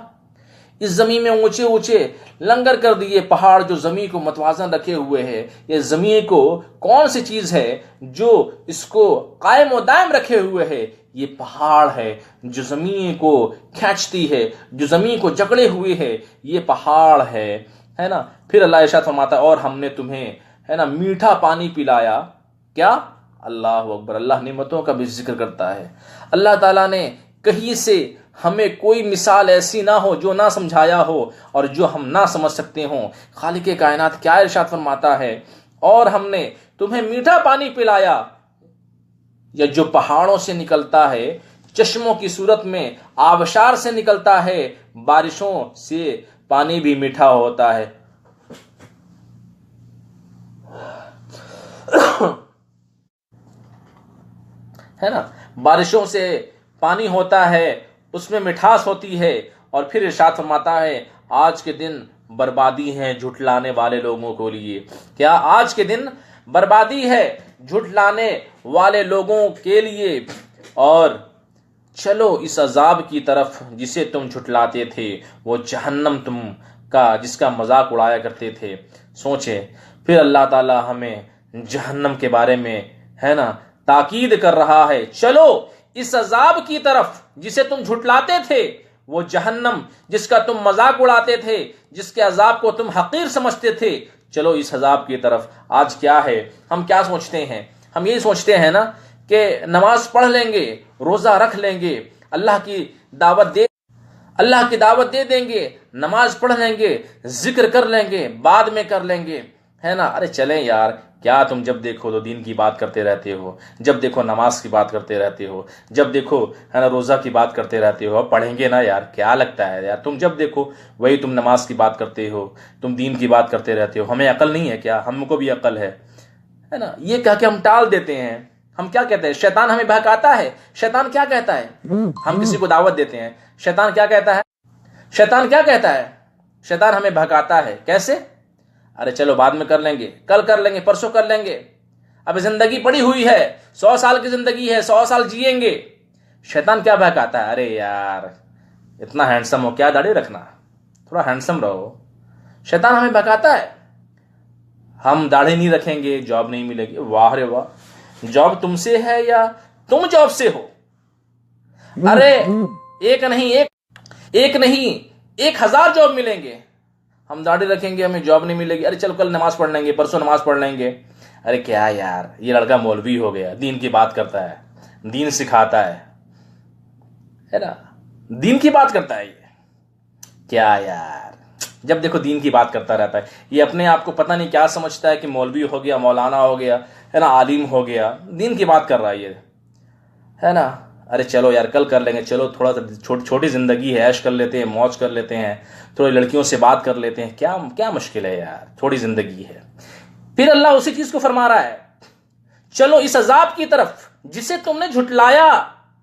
اس زمین میں اونچے اونچے لنگر کر دیے، پہاڑ جو زمین کو متوازن رکھے ہوئے ہے۔ یہ زمین کو کون سی چیز ہے جو اس کو قائم و دائم رکھے ہوئے ہے؟ یہ پہاڑ ہے جو زمین کو کھینچتی ہے، جو زمین کو جکڑے ہوئے ہے، یہ پہاڑ ہے نا۔ پھر اللہ ارشاد فرماتا ہے اور ہم نے تمہیں ہے نا میٹھا پانی پلایا۔ کیا اللہ اکبر، اللہ نعمتوں کا بھی ذکر کرتا ہے۔ اللہ تعالیٰ نے کہیں سے ہمیں کوئی مثال ایسی نہ ہو جو نہ سمجھایا ہو اور جو ہم نہ سمجھ سکتے ہوں۔ خالق کائنات کیا ارشاد فرماتا ہے، اور ہم نے تمہیں میٹھا پانی پلایا، یا جو پہاڑوں سے نکلتا ہے، چشموں کی صورت میں آبشار سے نکلتا ہے، بارشوں سے پانی بھی میٹھا ہوتا ہے۔ ہے نا بارشوں سے پانی ہوتا ہے، اس میں مٹھاس ہوتی ہے۔ اور پھر ارشاد فرماتا ہے آج کے دن بربادی ہے جھٹلانے والے لوگوں کے لیے۔ کیا آج کے دن بربادی ہے جھٹلانے والے لوگوں کے لیے؟ اور چلو اس عذاب کی طرف جسے تم جھٹلاتے تھے، وہ جہنم تم کا جس کا مذاق اڑایا کرتے تھے۔ سوچیں، پھر اللہ تعالی ہمیں جہنم کے بارے میں ہے نا تاکید کر رہا ہے، چلو اس عذاب کی طرف جسے تم جھٹلاتے تھے، وہ جہنم جس کا تم مذاق اڑاتے تھے، جس کے عذاب کو تم حقیر سمجھتے تھے، چلو اس عذاب کی طرف۔ آج کیا ہے، ہم کیا سوچتے ہیں؟ ہم یہی سوچتے ہیں نا کہ نماز پڑھ لیں گے، روزہ رکھ لیں گے، اللہ کی دعوت دے دیں گے، نماز پڑھ لیں گے، ذکر کر لیں گے، بعد میں کر لیں گے، ہے نا۔ ارے چلیں یار، کیا تم جب دیکھو تو دین کی بات کرتے رہتے ہو، جب دیکھو نماز کی بات کرتے رہتے ہو، جب دیکھو ہے نا روزہ کی بات کرتے رہتے ہو۔ اب پڑھیں گے نا یار، کیا لگتا ہے یار، تم جب دیکھو وہی تم نماز کی بات کرتے ہو، تم دین کی بات کرتے رہتے ہو۔ ہمیں عقل نہیں ہے کیا؟ ہم کو بھی عقل ہے نا۔ یہ کہہ کے ہم ٹال دیتے ہیں۔ ہم کیا کہتے ہیں؟ شیطان ہمیں بہکاتا ہے۔ شیطان کیا کہتا ہے؟ ہم کسی کو دعوت دیتے ہیں، شیطان کیا کہتا ہے؟ شیطان ہمیں بہکاتا ہے۔ کیسے؟ ارے چلو بعد میں کر لیں گے، کل کر لیں گے، پرسوں کر لیں گے۔ اب زندگی پڑی ہوئی ہے، 100 سال کی زندگی ہے، 100 سال جیئیں گے۔ شیطان کیا بہکاتا ہے، ارے یار اتنا ہینڈسم ہو، کیا داڑھی رکھنا، تھوڑا ہینڈسم رہو۔ شیطان ہمیں بہکاتا ہے، ہم داڑھی نہیں رکھیں گے جاب نہیں ملے گی۔ واہ رے واہ، جاب تم سے ہے یا تم جاب سے ہو؟ ارے ایک نہیں 1000 جاب ملیں گے، ہم داڑھی رکھیں گے ہمیں جاب نہیں ملے گی۔ ارے چلو کل نماز پڑھ لیں گے، پرسوں نماز پڑھ لیں گے۔ ارے کیا یار، یہ لڑکا مولوی ہو گیا، دین کی بات کرتا ہے، دین سکھاتا ہے نا، دین کی بات کرتا ہے۔ یہ کیا یار، جب دیکھو دین کی بات کرتا رہتا ہے، یہ اپنے آپ کو پتہ نہیں کیا سمجھتا ہے کہ مولوی ہو گیا، مولانا ہو گیا ہے نا، عالم ہو گیا، دین کی بات کر رہا ہے یہ، ہے نا۔ ارے چلو یار کل کر لیں گے، چلو تھوڑا سا چھوٹی زندگی ہے، عیش کر لیتے ہیں، موج کر لیتے ہیں، تھوڑی لڑکیوں سے بات کر لیتے ہیں، کیا مشکل ہے یار، تھوڑی زندگی ہے۔ پھر اللہ اسی چیز کو فرما رہا ہے، چلو اس عذاب کی طرف جسے تم نے جھٹلایا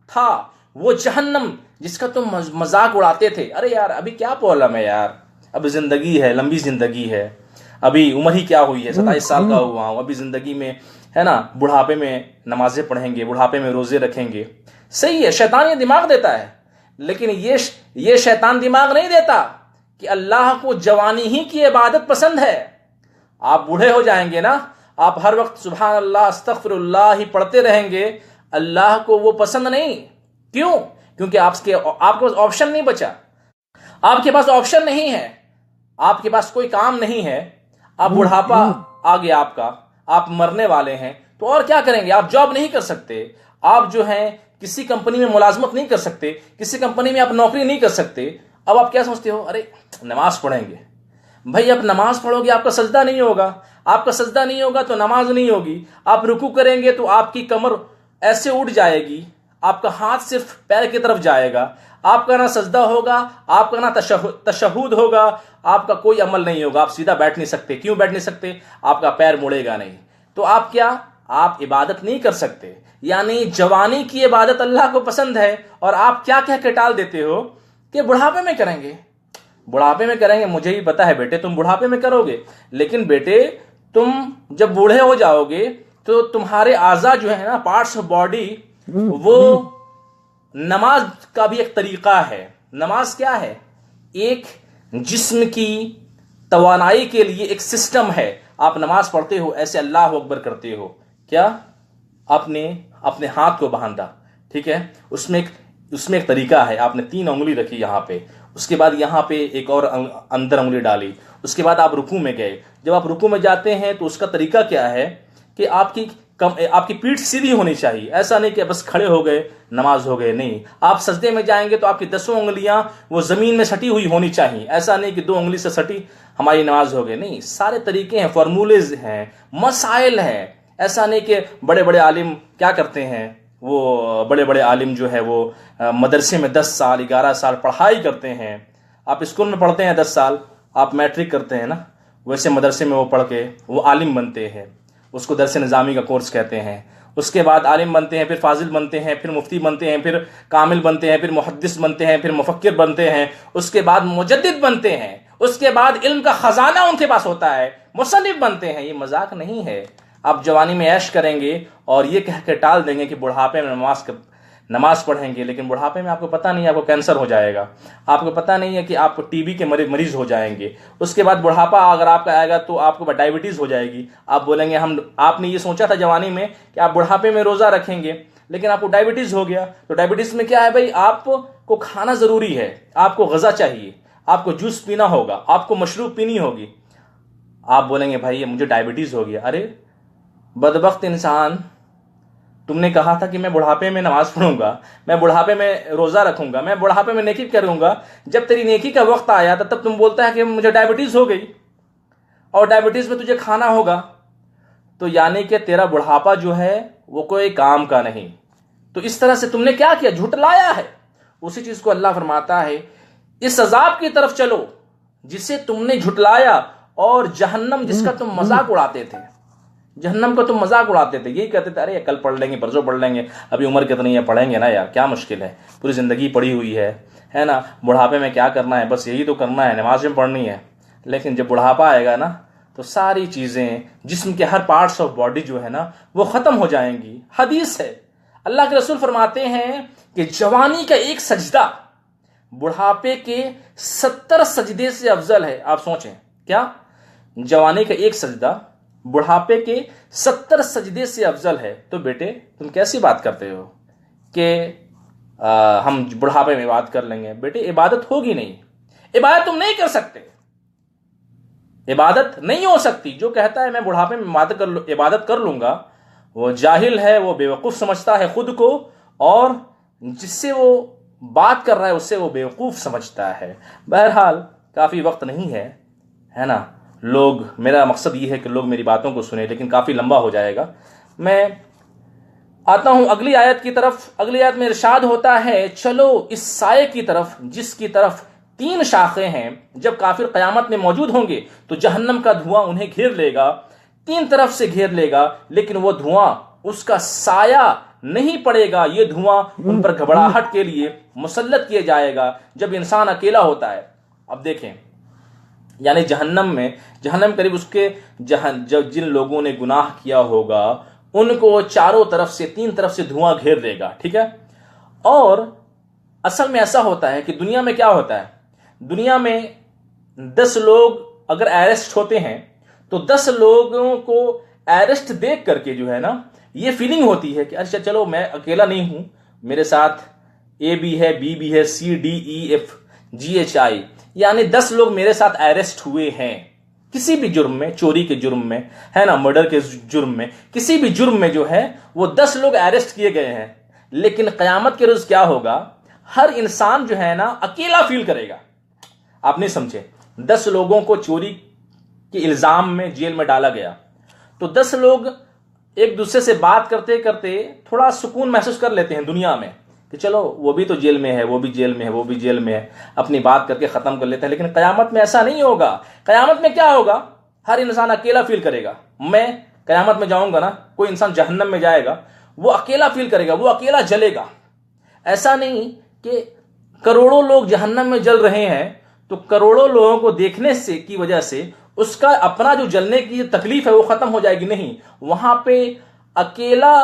تھا، وہ جہنم جس کا تم مذاق اڑاتے تھے۔ ارے یار ابھی کیا پرابلم ہے یار، اب زندگی ہے، لمبی زندگی ہے، ابھی عمر ہی کیا ہوئی ہے، 27 سال کا ہوا ہوں، ابھی زندگی میں ہے نا، بڑھاپے میں نمازیں پڑھیں گے، بڑھاپے میں روزے رکھیں گے۔ صحیح ہے، شیطان یہ دماغ دیتا ہے، لیکن یہ شیطان دماغ نہیں دیتا کہ اللہ کو جوانی ہی کی عبادت پسند ہے۔ آپ بوڑھے ہو جائیں گے نا، آپ ہر وقت سبحان اللہ استغفر اللہ ہی پڑھتے رہیں گے، اللہ کو وہ پسند نہیں۔ کیوں؟ کیونکہ آپ کے پاس آپشن نہیں بچا، آپ کے پاس آپشن نہیں ہے، آپ کے پاس کوئی کام نہیں ہے، آپ بڑھاپا آ گیا آپ کا، آپ مرنے والے ہیں، تو اور کیا کریں گے؟ آپ جاب نہیں کر سکتے، آپ جو ہیں کسی کمپنی میں ملازمت نہیں کر سکتے، کسی کمپنی میں آپ نوکری نہیں کر سکتے۔ اب آپ کیا سمجھتے ہو، ارے نماز پڑھیں گے۔ بھائی آپ نماز پڑھو گے، آپ کا سجدہ نہیں ہوگا، آپ کا سجدہ نہیں ہوگا تو نماز نہیں ہوگی۔ آپ رکوع کریں گے تو آپ کی کمر ایسے اٹھ جائے گی، آپ کا ہاتھ صرف پیر کی طرف جائے گا، آپ کا نہ سجدہ ہوگا، آپ کا نہ تشہد ہوگا، آپ کا کوئی عمل نہیں ہوگا، آپ سیدھا بیٹھ نہیں سکتے۔ کیوں بیٹھ نہیں سکتے؟ آپ کا پیر مڑے گا نہیں، تو آپ کیا، آپ عبادت نہیں کر سکتے۔ یعنی جوانی کی عبادت اللہ کو پسند ہے، اور آپ کیا کہہ کے ٹال دیتے ہو کہ بڑھاپے میں کریں گے، بڑھاپے میں کریں گے۔ مجھے بھی پتا ہے بیٹے تم بڑھاپے میں کرو گے، لیکن بیٹے تم جب بوڑھے ہو جاؤ گے تو تمہارے اعضاء جو ہے نا، پارٹس آف باڈی، وہ نماز کا بھی ایک طریقہ ہے۔ نماز کیا ہے؟ ایک جسم کی توانائی کے لیے ایک سسٹم ہے۔ آپ نماز پڑھتے ہو ایسے اللہ اکبر کرتے ہو، کیا آپ نے اپنے ہاتھ کو باندھا، ٹھیک ہے، اس میں ایک طریقہ ہے، آپ نے 3 انگلی رکھی یہاں پہ، اس کے بعد یہاں پہ ایک اور اندر انگلی ڈالی، اس کے بعد آپ رکوع میں گئے۔ جب آپ رکوع میں جاتے ہیں تو اس کا طریقہ کیا ہے کہ آپ کی پیٹھ سیدھی ہونی چاہیے، ایسا نہیں کہ بس کھڑے ہو گئے نماز ہو گئے، نہیں۔ آپ سجدے میں جائیں گے تو آپ کی 10 انگلیاں وہ زمین میں سٹی ہوئی ہونی چاہیے، ایسا نہیں کہ 2 انگلی سے سٹی ہماری نماز ہو گئے، نہیں۔ سارے طریقے ہیں، فارمولیز ہیں، مسائل ہیں۔ ایسا نہیں کہ بڑے بڑے عالم کیا کرتے ہیں، وہ بڑے بڑے عالم جو ہے وہ مدرسے میں 10 سال 11 سال پڑھائی کرتے ہیں۔ آپ اسکول میں پڑھتے ہیں 10 سال، آپ میٹرک کرتے ہیں نا، ویسے مدرسے میں وہ پڑھ کے وہ عالم بنتے ہیں، اس کو درس نظامی کا کورس کہتے ہیں۔ اس کے بعد عالم بنتے ہیں، پھر فاضل بنتے ہیں، پھر مفتی بنتے ہیں، پھر کامل بنتے ہیں، پھر محدث بنتے ہیں، پھر مفکر بنتے ہیں، اس کے بعد مجدد بنتے ہیں، اس کے بعد علم کا خزانہ ان کے پاس ہوتا ہے، مصنف بنتے ہیں۔ یہ مذاق نہیں ہے۔ آپ جوانی میں عیش کریں گے اور یہ کہہ کے ٹال دیں گے کہ بڑھاپے میں نماز پڑھیں گے، لیکن بڑھاپے میں آپ کو پتہ نہیں ہے آپ کو کینسر ہو جائے گا، آپ کو پتہ نہیں ہے کہ آپ ٹی بی کے مریض ہو جائیں گے۔ اس کے بعد بڑھاپا اگر آپ کا آئے گا تو آپ کو ڈائبٹیز ہو جائے گی۔ آپ بولیں گے آپ نے یہ سوچا تھا جوانی میں کہ آپ بڑھاپے میں روزہ رکھیں گے، لیکن آپ کو ڈائبٹیز ہو گیا۔ تو ڈائبٹیز میں کیا ہے بھائی، آپ کو کھانا ضروری ہے، آپ کو غذا چاہیے، آپ کو جوس پینا ہوگا، آپ کو مشروب پینی ہوگی۔ آپ بولیں گے بھائی مجھے ڈائبٹیز ہو گیا۔ ارے بدبخت انسان، تم نے کہا تھا کہ میں بڑھاپے میں نماز پڑھوں گا، میں بڑھاپے میں روزہ رکھوں گا، میں بڑھاپے میں نیکی کروں گا۔ جب تیری نیکی کا وقت آیا تب تم بولتا ہے کہ مجھے ڈائبٹیز ہو گئی، اور ڈائبٹیز میں تجھے کھانا ہوگا، تو یعنی کہ تیرا بڑھاپا جو ہے وہ کوئی کام کا نہیں۔ تو اس طرح سے تم نے کیا کیا، جھٹلایا ہے۔ اسی چیز کو اللہ فرماتا ہے، اس عذاب کی طرف چلو جسے تم نے جھٹلایا، اور جہنم جس کا تم مذاق اڑاتے تھے، جہنم کو تم مذاق اڑاتے تھے، یہی کہتے تھے ارے کل پڑھ لیں گے، پرسوں پڑھ لیں گے، ابھی عمر کتنی ہے، پڑھیں گے نا یار، کیا مشکل ہے، پوری زندگی پڑی ہوئی ہے نا، بڑھاپے میں کیا کرنا ہے، بس یہی تو کرنا ہے، نماز میں پڑھنی ہے۔ لیکن جب بڑھاپا آئے گا نا تو ساری چیزیں جسم کے ہر پارٹس آف باڈی جو ہے نا وہ ختم ہو جائیں گی. حدیث ہے, اللہ کے رسول فرماتے ہیں کہ جوانی کا ایک سجدہ بڑھاپے کے 70 سجدے سے افضل ہے. آپ سوچیں, کیا جوانی کا ایک سجدہ بڑھاپے کے 70 سجدے سے افضل ہے؟ تو بیٹے تم کیسی بات کرتے ہو کہ ہم بڑھاپے میں عبادت کر لیں گے؟ بیٹے عبادت ہوگی نہیں, عبادت تم نہیں کر سکتے, عبادت نہیں ہو سکتی. جو کہتا ہے میں بڑھاپے میں عبادت کر لوں گا وہ جاہل ہے, وہ بیوقوف سمجھتا ہے خود کو, اور جس سے وہ بات کر رہا ہے اس سے وہ بیوقوف سمجھتا ہے. بہرحال کافی وقت نہیں ہے نا, میرا مقصد یہ ہے کہ لوگ میری باتوں کو سنیں, لیکن کافی لمبا ہو جائے گا. میں آتا ہوں اگلی آیت کی طرف. اگلی آیت میں ارشاد ہوتا ہے چلو اس سائے کی طرف جس کی طرف 3 شاخیں ہیں. جب کافر قیامت میں موجود ہوں گے تو جہنم کا دھواں انہیں گھیر لے گا, 3 طرف سے گھیر لے گا, لیکن وہ دھواں اس کا سایہ نہیں پڑے گا. یہ دھواں ان پر گھبراہٹ کے لیے مسلط کیا جائے گا جب انسان اکیلا ہوتا ہے. اب دیکھیں, یعنی جہنم قریب اس کے جن لوگوں نے گناہ کیا ہوگا ان کو چاروں طرف سے 3 طرف سے دھواں گھیر لے گا. ٹھیک ہے, اور اصل میں ایسا ہوتا ہے کہ دنیا میں کیا ہوتا ہے, دنیا میں 10 لوگ اگر ایرسٹ ہوتے ہیں تو 10 لوگوں کو ایرسٹ دیکھ کر کے جو ہے نا یہ فیلنگ ہوتی ہے کہ اچھا چلو میں اکیلا نہیں ہوں, میرے ساتھ اے بھی ہے, بی بھی ہے, C D E F G H I, یعنی 10 لوگ میرے ساتھ ایرسٹ ہوئے ہیں کسی بھی جرم میں, چوری کے جرم میں ہے نا, مرڈر کے جرم میں, کسی بھی جرم میں جو ہے وہ 10 لوگ ایرسٹ کیے گئے ہیں. لیکن قیامت کے روز کیا ہوگا, ہر انسان جو ہے نا اکیلا فیل کرے گا. آپ نہیں سمجھے, 10 لوگوں کو چوری کے الزام میں جیل میں ڈالا گیا تو 10 لوگ ایک دوسرے سے بات کرتے کرتے تھوڑا سکون محسوس کر لیتے ہیں دنیا میں کہ چلو وہ بھی تو جیل میں ہے, وہ بھی جیل میں ہے, وہ بھی جیل میں ہے, اپنی بات کر کے ختم کر لیتے ہیں. لیکن قیامت میں ایسا نہیں ہوگا. قیامت میں کیا ہوگا, ہر انسان اکیلا فیل کرے گا. میں قیامت میں جاؤں گا نا, کوئی انسان جہنم میں جائے گا, وہ اکیلا فیل کرے گا, وہ اکیلا جلے گا. ایسا نہیں کہ کروڑوں لوگ جہنم میں جل رہے ہیں تو کروڑوں لوگوں کو دیکھنے سے کی وجہ سے اس کا اپنا جو جلنے کی تکلیف ہے وہ ختم ہو جائے گی. نہیں, وہاں پہ اکیلا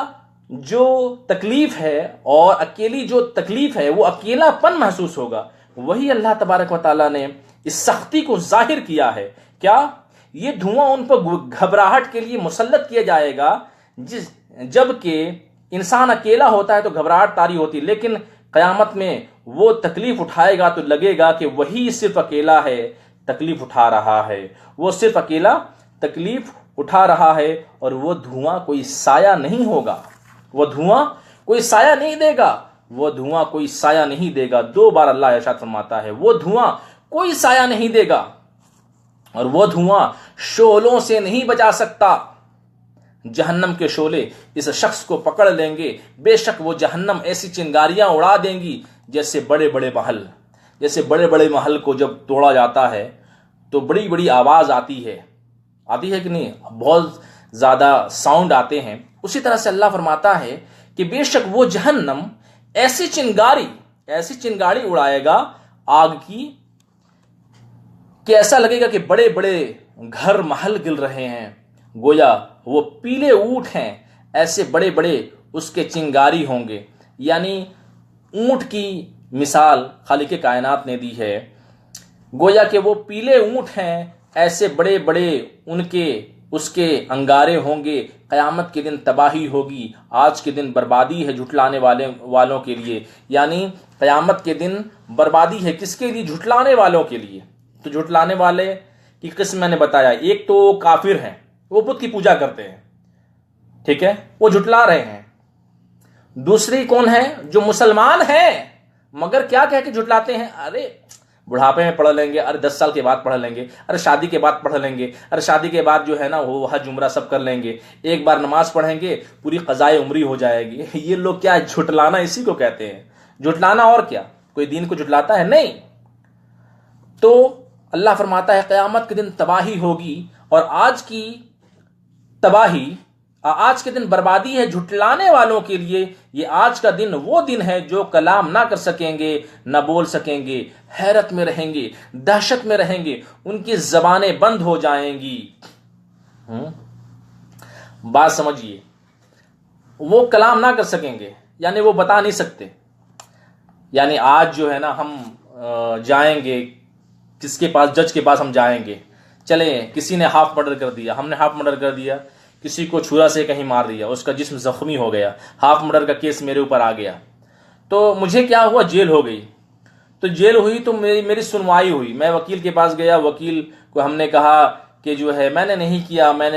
جو تکلیف ہے اور اکیلی جو تکلیف ہے وہ اکیلا پن محسوس ہوگا. وہی اللہ تبارک و تعالیٰ نے اس سختی کو ظاہر کیا ہے. کیا یہ دھواں ان پر گھبراہٹ کے لیے مسلط کیا جائے گا, جب کہ انسان اکیلا ہوتا ہے تو گھبراہٹ طاری ہوتی, لیکن قیامت میں وہ تکلیف اٹھائے گا تو لگے گا کہ وہی صرف اکیلا ہے تکلیف اٹھا رہا ہے, وہ صرف اکیلا تکلیف اٹھا رہا ہے, اور وہ دھواں کوئی سایہ نہیں ہوگا, وہ دھواں کوئی سایہ نہیں دے گا, وہ دھواں کوئی سایہ نہیں دے گا. 2 بار اللہ ارشاد فرماتا ہے وہ دھواں کوئی سایہ نہیں دے گا, اور وہ دھواں شعلوں سے نہیں بچا سکتا. جہنم کے شعلے اس شخص کو پکڑ لیں گے, بے شک وہ جہنم ایسی چنگاریاں اڑا دیں گی جیسے بڑے بڑے محل کو جب توڑا جاتا ہے تو بڑی بڑی آواز آتی ہے کہ نہیں, بہت زیادہ ساؤنڈ آتے ہیں. اسی طرح سے اللہ فرماتا ہے کہ بے شک وہ جہنم ایسی چنگاری اڑائے گا آگ کی کہ ایسا لگے گا کہ بڑے بڑے گھر محل گل رہے ہیں, گویا وہ پیلے اونٹ ہیں, ایسے بڑے بڑے اس کے چنگاری ہوں گے. یعنی اونٹ کی مثال خالق کائنات نے دی ہے, گویا کہ وہ پیلے اونٹ ہیں, ایسے بڑے بڑے اس کے انگارے ہوں گے. قیامت کے دن تباہی ہوگی, آج کے دن بربادی ہے جھٹلانے والوں کے لیے. یعنی قیامت کے دن بربادی ہے کس کے لیے, جھٹلانے والوں کے لیے. تو جھٹلانے والے کی قسم میں نے بتایا, ایک تو کافر ہیں, وہ بت کی پوجا کرتے ہیں, ٹھیک ہے, وہ جھٹلا رہے ہیں. دوسری کون ہے, جو مسلمان ہیں مگر کیا کہہ کے جھٹلاتے ہیں, ارے بڑھاپے میں پڑھ لیں گے, ارے 10 سال کے بعد پڑھ لیں گے, ارے شادی کے بعد پڑھ لیں گے, ارے شادی کے بعد جو ہے نا وہ حج عمرہ سب کر لیں گے, ایک بار نماز پڑھیں گے پوری قضائے عمری ہو جائے گی. یہ لوگ کیا جھٹلانا اسی کو کہتے ہیں, جھٹلانا. اور کیا کوئی دین کو جھٹلاتا ہے؟ نہیں. تو اللہ فرماتا ہے قیامت کے دن تباہی ہوگی, اور آج کے دن بربادی ہے جھٹلانے والوں کے لیے. یہ آج کا دن وہ دن ہے جو کلام نہ کر سکیں گے, نہ بول سکیں گے, حیرت میں رہیں گے, دہشت میں رہیں گے, ان کی زبانیں بند ہو جائیں گی. بات سمجھیے، وہ کلام نہ کر سکیں گے، یعنی وہ بتا نہیں سکتے. یعنی آج جو ہے نا ہم جائیں گے کس کے پاس؟ جج کے پاس ہم جائیں گے. چلیں کسی نے ہاف مرڈر کر دیا، ہم نے ہاف مرڈر کر دیا، کسی کو چھرا سے کہیں مار دیا، اس کا جسم زخمی ہو گیا، ہاف مرڈر کا کیس میرے اوپر آ گیا، تو مجھے کیا ہوا؟ جیل ہو گئی. تو جیل ہوئی تو میری سنوائی ہوئی. میں وکیل کے پاس گیا، وکیل کو ہم نے کہا کہ جو ہے میں نے نہیں کیا، میں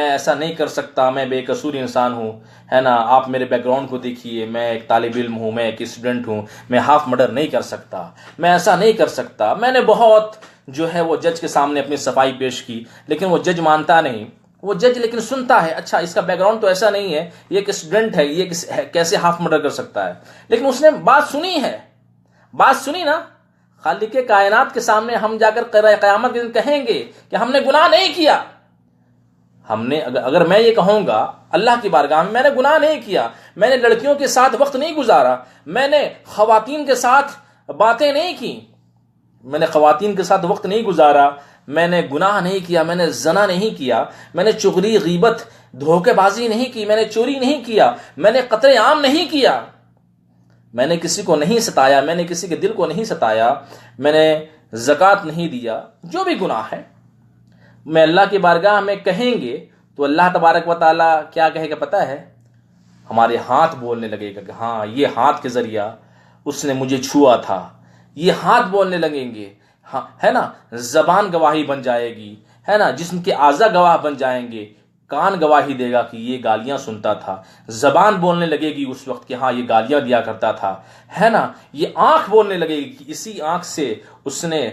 ایسا نہیں کر سکتا، میں بے قصور انسان ہوں، ہے نا. آپ میرے بیک گراؤنڈ کو دیکھیے، میں ایک طالب علم ہوں، میں ایک اسٹوڈنٹ ہوں، میں ہاف مرڈر نہیں کر سکتا، میں ایسا نہیں کر سکتا. میں نے بہت جو ہے وہ جج کے سامنے اپنی صفائی پیش کی، لیکن وہ جج مانتا نہیں. وہ جج لیکن سنتا ہے، اچھا اس کا بیک گراؤنڈ تو ایسا نہیں ہے، یہ ایک اسٹوڈنٹ ہے، یہ کیسے ہاف مرڈر کر سکتا ہے. لیکن اس نے بات سنی ہے، بات سنی نا. خالق کائنات کے سامنے ہم جا کر قیامت کے دن کہیں گے کہ ہم نے گناہ نہیں کیا. ہم نے اگر میں یہ کہوں گا اللہ کی بارگاہ میں نے گناہ نہیں کیا، میں نے لڑکیوں کے ساتھ وقت نہیں گزارا، میں نے خواتین کے ساتھ باتیں نہیں کی، میں نے خواتین کے ساتھ وقت نہیں گزارا، میں نے گناہ نہیں کیا، میں نے زنا نہیں کیا، میں نے چغلی، غیبت، دھوکے بازی نہیں کی، میں نے چوری نہیں کیا، میں نے قتل عام نہیں کیا، میں نے کسی کو نہیں ستایا، میں نے کسی کے دل کو نہیں ستایا، میں نے زکوٰۃ نہیں دیا، جو بھی گناہ ہے میں اللہ کی بارگاہ میں کہیں گے تو اللہ تبارک و تعالی کیا کہے گا پتہ ہے؟ ہمارے ہاتھ بولنے لگے گا کہ ہاں یہ ہاتھ کے ذریعہ اس نے مجھے چھوا تھا. یہ ہاتھ بولنے لگیں گے، ہاں ہے نا. زبان گواہی بن جائے گی، ہے نا. جسم کے اعضاء گواہ بن جائیں گے. کان گواہی دے گا کہ یہ گالیاں سنتا تھا. زبان بولنے لگے گی اس وقت کہ ہاں یہ گالیاں دیا کرتا تھا، ہے نا. یہ آنکھ بولنے لگے گی کہ اسی آنکھ سے اس نے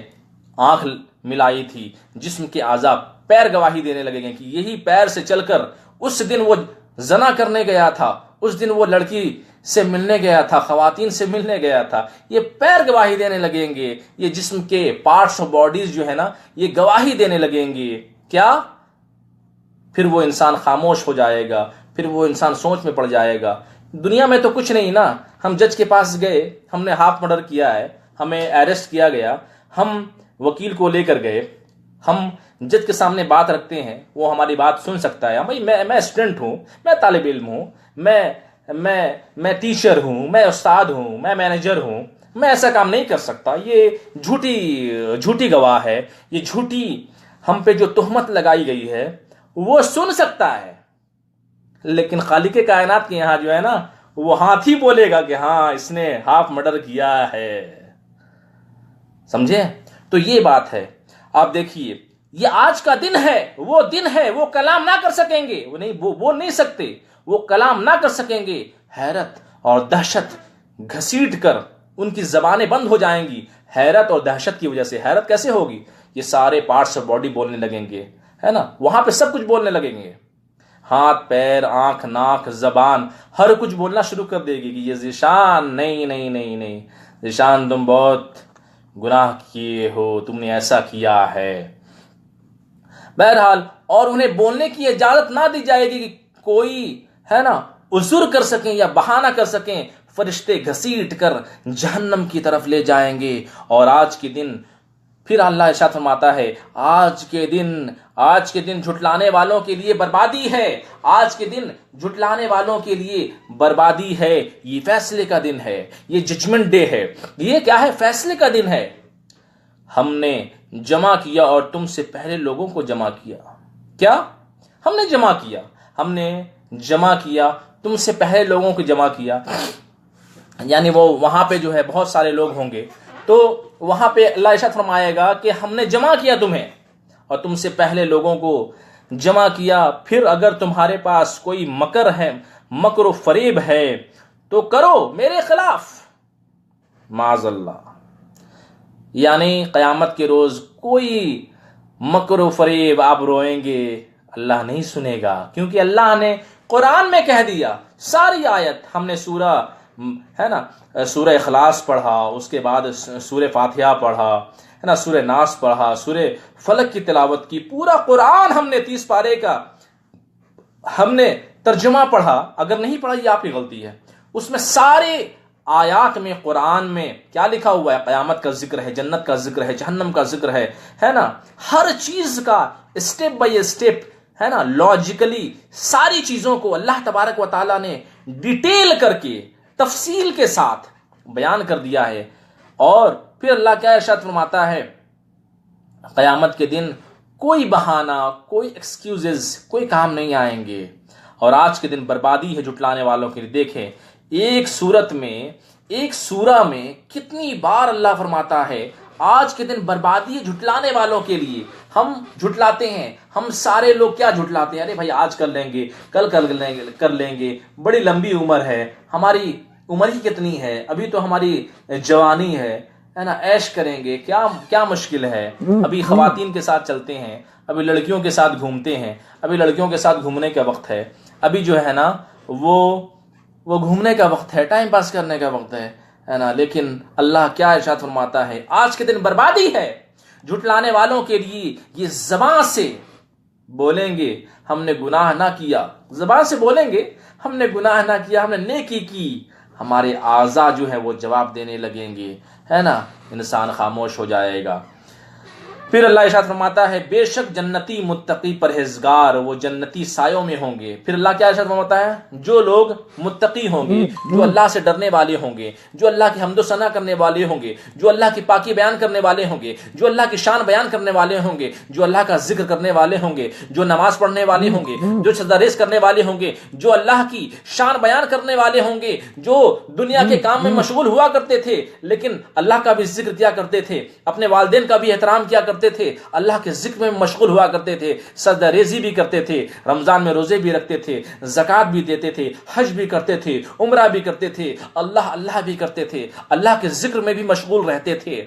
آنکھ ملائی تھی. جسم کے اعضاء، پیر گواہی دینے لگے گے کہ یہی پیر سے چل کر اس دن وہ زنا کرنے گیا تھا، اس دن وہ لڑکی سے ملنے گیا تھا، خواتین سے ملنے گیا تھا. یہ پیر گواہی دینے لگیں گے، یہ جسم کے پارٹس اور باڈیز جو ہے نا یہ گواہی دینے لگیں گے. کیا؟ پھر وہ انسان خاموش ہو جائے گا، پھر وہ انسان سوچ میں پڑ جائے گا. دنیا میں تو کچھ نہیں نا. ہم جج کے پاس گئے، ہم نے ہاف مرڈر کیا ہے، ہمیں اریسٹ کیا گیا، ہم وکیل کو لے کر گئے، ہم جج کے سامنے بات رکھتے ہیں، وہ ہماری بات سن سکتا ہے. بھائی میں اسٹوڈنٹ ہوں، میں طالب علم ہوں، میں ٹیچر ہوں، میں استاد ہوں، میں مینیجر ہوں، میں ایسا کام نہیں کر سکتا. یہ جھوٹی گواہ ہے، یہ جھوٹی ہم پہ جو تہمت لگائی گئی ہے وہ سن سکتا ہے. لیکن خالق کائنات کے یہاں جو ہے نا وہ ہاتھ ہی بولے گا کہ ہاں اس نے ہاف مرڈر کیا ہے. سمجھے؟ تو یہ بات ہے. آپ دیکھیے یہ آج کا دن ہے، وہ دن ہے، وہ کلام نہ کر سکیں گے، وہ بول نہیں سکتے، وہ کلام نہ کر سکیں گے. حیرت اور دہشت گھسیٹ کر ان کی زبانیں بند ہو جائیں گی. حیرت اور دہشت کی وجہ سے. حیرت کیسے ہوگی؟ یہ سارے پارٹس آف باڈی بولنے لگیں گے، ہے نا. وہاں پہ سب کچھ بولنے لگیں گے، ہاتھ، پیر، آنکھ، ناک، زبان، ہر کچھ بولنا شروع کر دے گی کہ یہ ذیشان نہیں ذیشان تم بہت گناہ کیے ہو، تم نے ایسا کیا ہے. بہرحال اور انہیں بولنے کی اجازت نہ دی جائے گی کہ کوئی ہے نا عذر کر سکیں یا بہانہ کر سکیں. فرشتے گھسیٹ کر جہنم کی طرف لے جائیں گے. اور آج کے دن پھر اللہ ارشاد فرماتا ہے آج کے دن جھٹلانے والوں کے لیے بربادی ہے. آج کے دن جھٹلانے والوں کے لیے بربادی ہے. یہ فیصلے کا دن ہے، یہ ججمنٹ ڈے ہے. یہ کیا ہے؟ فیصلے کا دن ہے. ہم نے جمع کیا اور تم سے پہلے لوگوں کو جمع کیا. کیا؟ ہم نے جمع کیا تم سے پہلے لوگوں کو جمع کیا. یعنی وہ وہاں پہ جو ہے بہت سارے لوگ ہوں گے، تو وہاں پہ اللہ ارشاد فرمائے گا کہ ہم نے جمع کیا تمہیں اور تم سے پہلے لوگوں کو جمع کیا. پھر اگر تمہارے پاس کوئی مکر ہے، مکر و فریب ہے تو کرو میرے خلاف. معاذ اللہ. یعنی قیامت کے روز کوئی مکر و فریب آپ روئیں گے اللہ نہیں سنے گا، کیونکہ اللہ نے قرآن میں کہہ دیا. ساری آیت ہم نے سورہ اخلاص پڑھا، اس کے بعد سورہ فاتحہ پڑھا، ہے نا، سورہ ناس پڑھا، سورہ فلق کی تلاوت کی. پورا قرآن ہم نے 30 پارے کا ہم نے ترجمہ پڑھا. اگر نہیں پڑھا یہ آپ کی غلطی ہے. اس میں سارے آیات میں، قرآن میں کیا لکھا ہوا ہے؟ قیامت کا ذکر ہے، جنت کا ذکر ہے، جہنم کا ذکر ہے نا. ہر چیز کا اسٹیپ بائی اسٹیپ ہے نا لاجیکلی ساری چیزوں کو اللہ تبارک و تعالیٰ نے ڈیٹیل کر کے تفصیل کے ساتھ بیان کر دیا ہے. اور پھر اللہ کیا ارشاد فرماتا ہے, قیامت کے دن کوئی بہانہ, کوئی ایکسکیوزز, کوئی کام نہیں آئیں گے. اور آج کے دن بربادی ہے جھٹلانے والوں کے لیے. دیکھیں ایک سورت میں, ایک سورہ میں کتنی بار اللہ فرماتا ہے آج کے دن بربادی ہے جھٹلانے والوں کے لیے. ہم جھٹلاتے ہیں, ہم سارے لوگ کیا جھٹلاتے ہیں, ارے بھائی آج کر لیں گے, کل کر لیں گے, بڑی لمبی عمر ہے, ہماری عمر ہی کتنی ہے, ابھی تو ہماری جوانی ہے نا, عیش کریں گے, کیا مشکل ہے, ابھی خواتین کے ساتھ چلتے ہیں, ابھی لڑکیوں کے ساتھ گھومتے ہیں, ابھی لڑکیوں کے ساتھ گھومنے کا وقت ہے, ابھی جو ہے نا وہ گھومنے کا وقت ہے, ٹائم پاس کرنے کا وقت ہے نا. لیکن اللہ کیا ارشاد فرماتا ہے, آج کے دن بربادی ہے جھٹلانے والوں کے لیے. یہ زبان سے بولیں گے ہم نے گناہ نہ کیا, زبان سے بولیں گے ہم نے گناہ نہ کیا, ہم نے نیکی کی, ہمارے اعضاء جو ہے وہ جواب دینے لگیں گے, ہے نا. انسان خاموش ہو جائے گا. پھر اللہ ارشاد فرماتا ہے بے شک جنتی متقی پرہیزگار وہ جنتی سایوں میں ہوں گے. پھر اللہ کیا ارشاد فرماتا ہے, جو لوگ متقی ہوں گے, جو اللہ سے ڈرنے والے ہوں گے, جو اللہ کی حمد و ثنا کرنے والے ہوں گے, جو اللہ کی پاکی بیان کرنے والے ہوں گے, جو اللہ کی شان بیان کرنے والے ہوں گے, جو اللہ کا ذکر کرنے والے ہوں گے, جو نماز پڑھنے والے ہوں گے, جو سجدہ ریز کرنے والے ہوں گے, جو اللہ کی شان بیان کرنے والے ہوں گے, جو دنیا کے کام میں مشغول ہوا کرتے تھے لیکن اللہ کا بھی ذکر کیا کرتے تھے, اپنے والدین کا بھی احترام کیا کرتے تھے, اللہ کے ذکر میں مشغول ہوا کرتے تھے, سجدہ ریزی بھی کرتے تھے, رمضان میں روزے بھی رکھتے تھے, زکوٰۃ بھی دیتے تھے, حج بھی کرتے تھے, عمرہ بھی کرتے تھے, اللہ بھی کرتے تھے, اللہ کے ذکر میں بھی مشغول رہتے تھے,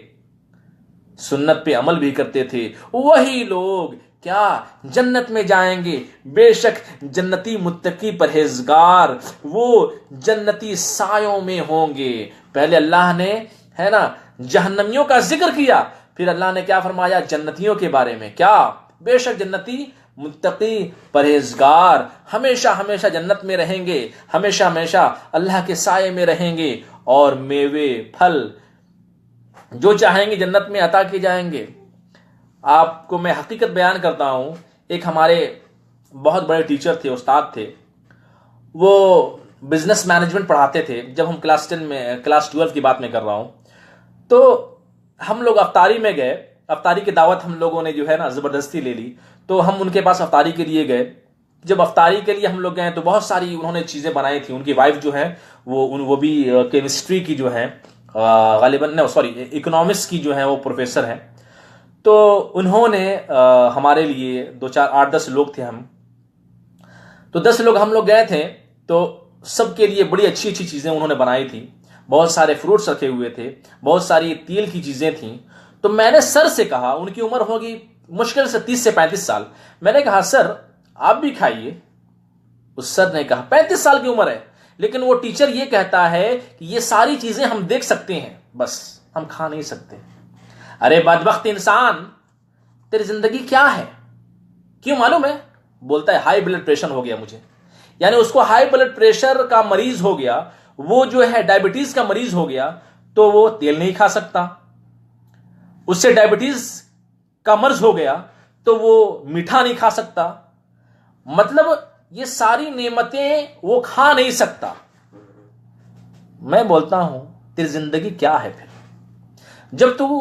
سنت پہ عمل بھی کرتے تھے, وہی لوگ کیا جنت میں جائیں گے. بے شک جنتی متقی پرہیزگار وہ جنتی سایوں میں ہوں گے. پہلے اللہ نے ہے نا جہنمیوں کا ذکر کیا, پھر اللہ نے کیا فرمایا جنتیوں کے بارے میں, کیا بے شک جنتی متقی پرہیزگار ہمیشہ ہمیشہ جنت میں رہیں گے, ہمیشہ ہمیشہ اللہ کے سائے میں رہیں گے, اور میوے پھل جو چاہیں گے جنت میں عطا کیے جائیں گے. آپ کو میں حقیقت بیان کرتا ہوں, ایک ہمارے بہت بڑے ٹیچر تھے, استاد تھے, وہ بزنس مینجمنٹ پڑھاتے تھے. جب ہم کلاس 12 کی بات میں کر رہا ہوں, تو ہم لوگ افطاری میں گئے, افطاری کی دعوت ہم لوگوں نے جو ہے نا زبردستی لے لی, تو ہم ان کے پاس افطاری کے لیے گئے. جب افطاری کے لیے ہم لوگ گئے تو بہت ساری انہوں نے چیزیں بنائی تھیں. ان کی وائف جو ہے وہ بھی کیمسٹری کی جو ہے غالباً اکنامکس کی جو ہے وہ پروفیسر ہیں. تو انہوں نے ہمارے لیے 8-10 لوگ تھے ہم, تو 10 لوگ ہم لوگ گئے تھے, تو سب کے لیے بڑی اچھی اچھی چیزیں انہوں نے بنائی تھی. بہت سارے فروٹس رکھے ہوئے تھے, بہت ساری تیل کی چیزیں تھیں. تو میں نے سر سے کہا, ان کی عمر ہوگی مشکل سے 30 سے 35 سال, میں نے کہا سر آپ بھی کھائیے. اس سر نے کہا 35 سال کی عمر ہے, لیکن وہ ٹیچر یہ کہتا ہے کہ یہ ساری چیزیں ہم دیکھ سکتے ہیں, بس ہم کھا نہیں سکتے. ارے بدبخت انسان, تیری زندگی کیا ہے, کیوں معلوم ہے؟ بولتا ہے ہائی بلڈ پریشر ہو گیا مجھے. یعنی اس کو ہائی بلڈ پریشر کا مریض ہو گیا, وہ جو ہے ڈائبٹیز کا مریض ہو گیا, تو وہ تیل نہیں کھا سکتا. اس سے ڈائبٹیز کا مرض ہو گیا تو وہ میٹھا نہیں کھا سکتا. مطلب یہ ساری نعمتیں وہ کھا نہیں سکتا. میں بولتا ہوں تیری زندگی کیا ہے پھر, جب تو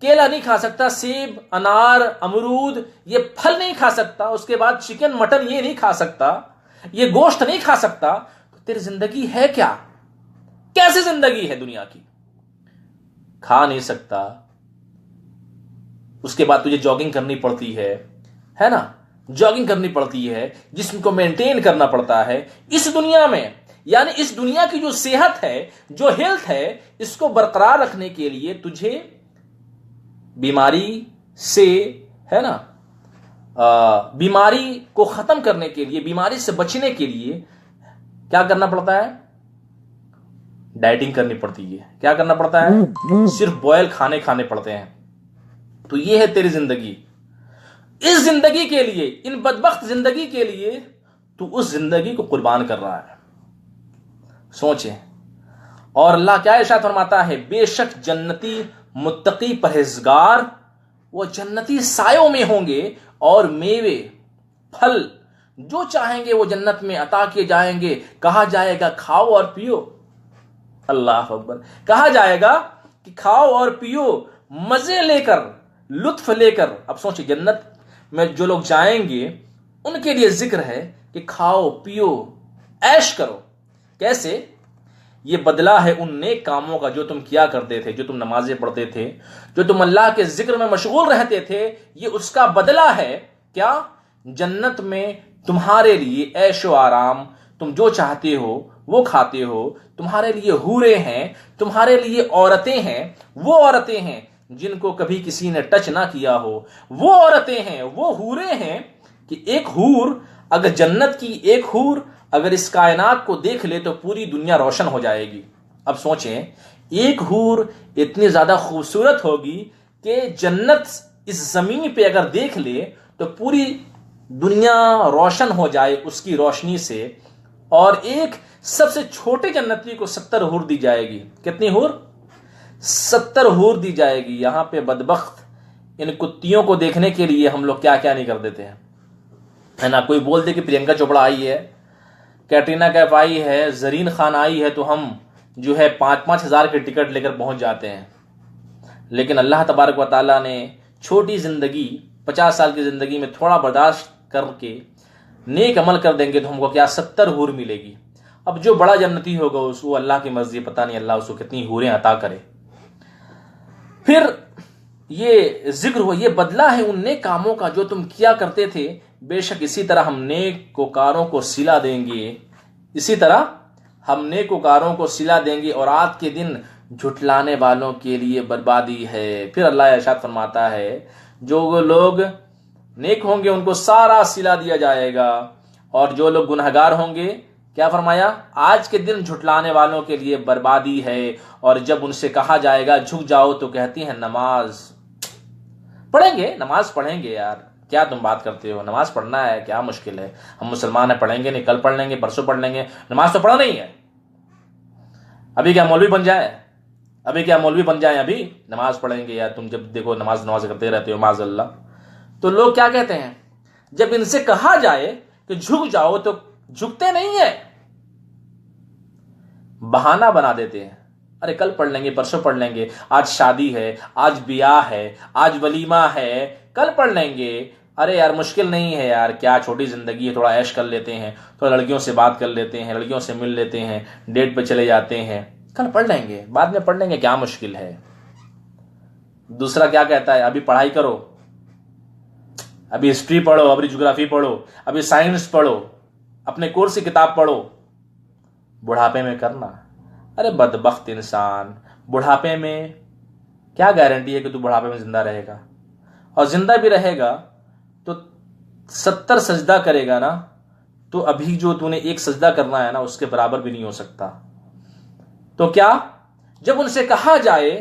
کیلا نہیں کھا سکتا, سیب, انار, امرود یہ پھل نہیں کھا سکتا, اس کے بعد چکن مٹن یہ نہیں کھا سکتا, یہ گوشت نہیں کھا سکتا, تو تیری زندگی ہے کیا؟ کیسے زندگی ہے دنیا کی؟ کھا نہیں سکتا, اس کے بعد تجھے جاگنگ کرنی پڑتی ہے نا, جاگنگ کرنی پڑتی ہے, جسم کو مینٹین کرنا پڑتا ہے اس دنیا میں. یعنی اس دنیا کی جو صحت ہے, جو ہیلتھ ہے, اس کو برقرار رکھنے کے لیے تجھے بیماری سے ہے نا بیماری کو ختم کرنے کے لیے, بیماری سے بچنے کے لیے کیا کرنا پڑتا ہے؟ ڈائٹنگ کرنی پڑتی ہے. کیا کرنا پڑتا ہے؟ صرف بوائل کھانے پڑتے ہیں. تو یہ ہے تیری زندگی. اس زندگی کے لیے, ان بدبخت زندگی کے لیے تو اس زندگی کو قربان کر رہا ہے. سوچیں. اور اللہ کیا ارشاد فرماتا ہے, بے شک جنتی متقی پرہیزگار وہ جنتی سایوں میں ہوں گے, اور میوے پھل جو چاہیں گے وہ جنت میں عطا کیے جائیں گے. کہا جائے گا کھاؤ اور پیو. اللہ اکبر. کہا جائے گا کہ کھاؤ اور پیو, مزے لے کر, لطف لے کر. اب سوچیں جنت میں جو لوگ جائیں گے ان کے لیے ذکر ہے کہ کھاؤ پیو عیش کرو. کیسے؟ یہ بدلہ ہے ان نیک کاموں کا جو تم کیا کرتے تھے, جو تم نمازیں پڑھتے تھے, جو تم اللہ کے ذکر میں مشغول رہتے تھے. یہ اس کا بدلہ ہے. کیا؟ جنت میں تمہارے لیے عیش و آرام, تم جو چاہتے ہو وہ کھاتے ہو. تمہارے لیے حوریں ہیں, تمہارے لیے عورتیں ہیں. وہ عورتیں ہیں جن کو کبھی کسی نے ٹچ نہ کیا ہو. وہ عورتیں ہیں, وہ حوریں ہیں کہ ایک حور, اگر جنت کی ایک حور اگر اس کائنات کو دیکھ لے تو پوری دنیا روشن ہو جائے گی. اب سوچیں ایک حور اتنی زیادہ خوبصورت ہوگی کہ جنت اس زمین پہ اگر دیکھ لے تو پوری دنیا روشن ہو جائے اس کی روشنی سے. اور ایک سب سے چھوٹے جنتی کو 70 حور دی جائے گی. کتنی حور؟ 70 حور دی جائے گی. یہاں پہ بدبخت ان کتیوں کو دیکھنے کے لیے ہم لوگ کیا کیا نہیں کر دیتے ہیں, ہے نا. کوئی بول دے کہ پرینکا چوپڑا آئی ہے, کیٹرینا کیف آئی ہے, زرین خان آئی ہے, تو ہم جو ہے 5-5 ہزار کے ٹکٹ لے کر پہنچ جاتے ہیں. لیکن اللہ تبارک و تعالیٰ نے چھوٹی زندگی 50 سال کی زندگی میں تھوڑا برداشت کر کے نیک عمل کر دیں گے تو ہم کو کیا 70 حور ملے گی. اب جو بڑا جنتی ہوگا اس کو اللہ کی مرضی, پتہ نہیں اللہ اس کو کتنی حوریں عطا کرے. پھر یہ ذکر ہوا, یہ بدلہ ہے ان نیک کاموں کا جو تم کیا کرتے تھے. بے شک اسی طرح ہم نیک وکاروں کو صلہ دیں گے. اسی طرح ہم نیک وکاروں کو صلہ دیں گے. اور آج کے دن جھٹلانے والوں کے لیے بربادی ہے. پھر اللہ ارشاد فرماتا ہے جو لوگ نیک ہوں گے ان کو سارا صلہ دیا جائے گا, اور جو لوگ گنہگار ہوں گے, کیا فرمایا, آج کے دن جھٹلانے والوں کے لیے بربادی ہے. اور جب ان سے کہا جائے گا جھک جاؤ تو کہتی ہیں نماز پڑھیں گے. نماز پڑھیں گے یار, کیا تم بات کرتے ہو, نماز پڑھنا ہے کیا مشکل ہے, ہم مسلمان ہیں, پڑھیں گے نہیں, کل پڑھ لیں گے, پرسوں پڑھ لیں گے, نماز تو پڑھا نہیں ہے. ابھی کیا مولوی بن جائے, ابھی نماز پڑھیں گے. یار تم جب دیکھو نماز کرتے رہتے ہو معاذ اللہ. تو لوگ کیا کہتے ہیں, جب ان سے کہا جائے کہ جھک جاؤ تو جھکتے نہیں ہیں, بہانہ بنا دیتے ہیں. ارے کل پڑھ لیں گے, پرسوں پڑھ لیں گے, آج شادی ہے, آج بیاہ ہے, آج ولیمہ ہے, کل پڑھ لیں گے. ارے یار مشکل نہیں ہے یار, کیا چھوٹی زندگی ہے, تھوڑا عیش کر لیتے ہیں, تھوڑا لڑکیوں سے بات کر لیتے ہیں, لڑکیوں سے مل لیتے ہیں, ڈیٹ پہ چلے جاتے ہیں, کل پڑھ لیں گے, بعد میں پڑھ لیں گے, کیا مشکل ہے. دوسرا کیا کہتا ہے, ابھی پڑھائی کرو, ابھی ہسٹری پڑھو, ابھی جغرافی پڑھو, ابھی سائنس پڑھو, اپنے کورس کی کتاب پڑھو, بڑھاپے میں کرنا. ارے بدبخت انسان, بڑھاپے میں کیا گارنٹی ہے کہ تو بڑھاپے میں زندہ رہے گا, اور زندہ بھی رہے گا تو 70 سجدہ کرے گا نا, تو ابھی جو تو نے ایک سجدہ کرنا ہے نا اس کے برابر بھی نہیں ہو سکتا. تو کیا جب ان سے کہا جائے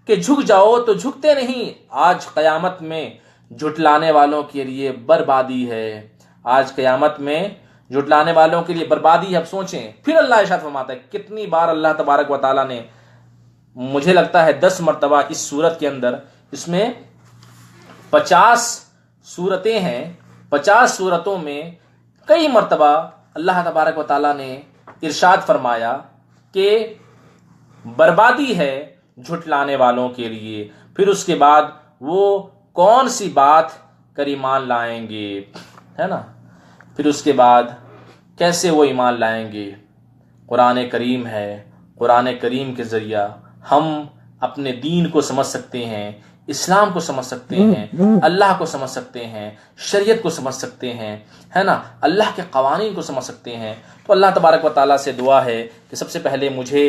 کہ جھک جاؤ تو جھکتے نہیں. آج قیامت میں جھٹلانے والوں کے لیے بربادی ہے, آج قیامت میں جھٹلانے والوں کے لیے بربادی ہے. اب سوچیں پھر اللہ ارشاد فرماتا ہے, کتنی بار اللہ تبارک و تعالیٰ نے, مجھے لگتا ہے 10 مرتبہ اس سورت کے اندر, اس میں 50 سورتیں ہیں, 50 سورتوں میں کئی مرتبہ اللہ تبارک و تعالیٰ نے ارشاد فرمایا کہ بربادی ہے جھٹلانے والوں کے لیے. پھر اس کے بعد وہ کون سی بات کر ایمان لائیں گے, ہے نا. پھر اس کے بعد کیسے وہ ایمان لائیں گے. قرآن کریم ہے, قرآن کریم کے ذریعہ ہم اپنے دین کو سمجھ سکتے ہیں, اسلام کو سمجھ سکتے ہیں, اللہ کو سمجھ سکتے ہیں, شریعت کو سمجھ سکتے ہیں, ہے نا, اللہ کے قوانین کو سمجھ سکتے ہیں. تو اللہ تبارک و تعالیٰ سے دعا ہے کہ سب سے پہلے مجھے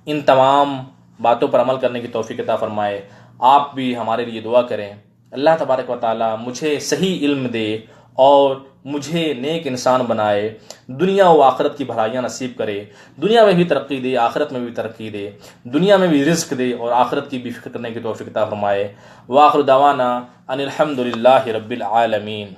ان تمام باتوں پر عمل کرنے کی توفیق عطا فرمائے. آپ بھی ہمارے لیے دعا کریں. اللہ تبارک و تعالیٰ مجھے صحیح علم دے اور مجھے نیک انسان بنائے, دنیا و آخرت کی بھلائیاں نصیب کرے, دنیا میں بھی ترقی دے, آخرت میں بھی ترقی دے, دنیا میں بھی رزق دے اور آخرت کی بھی فکر کرنے کی توفیق عطا فرمائے. وآخر دعوانا ان الحمد للہ رب العالمین.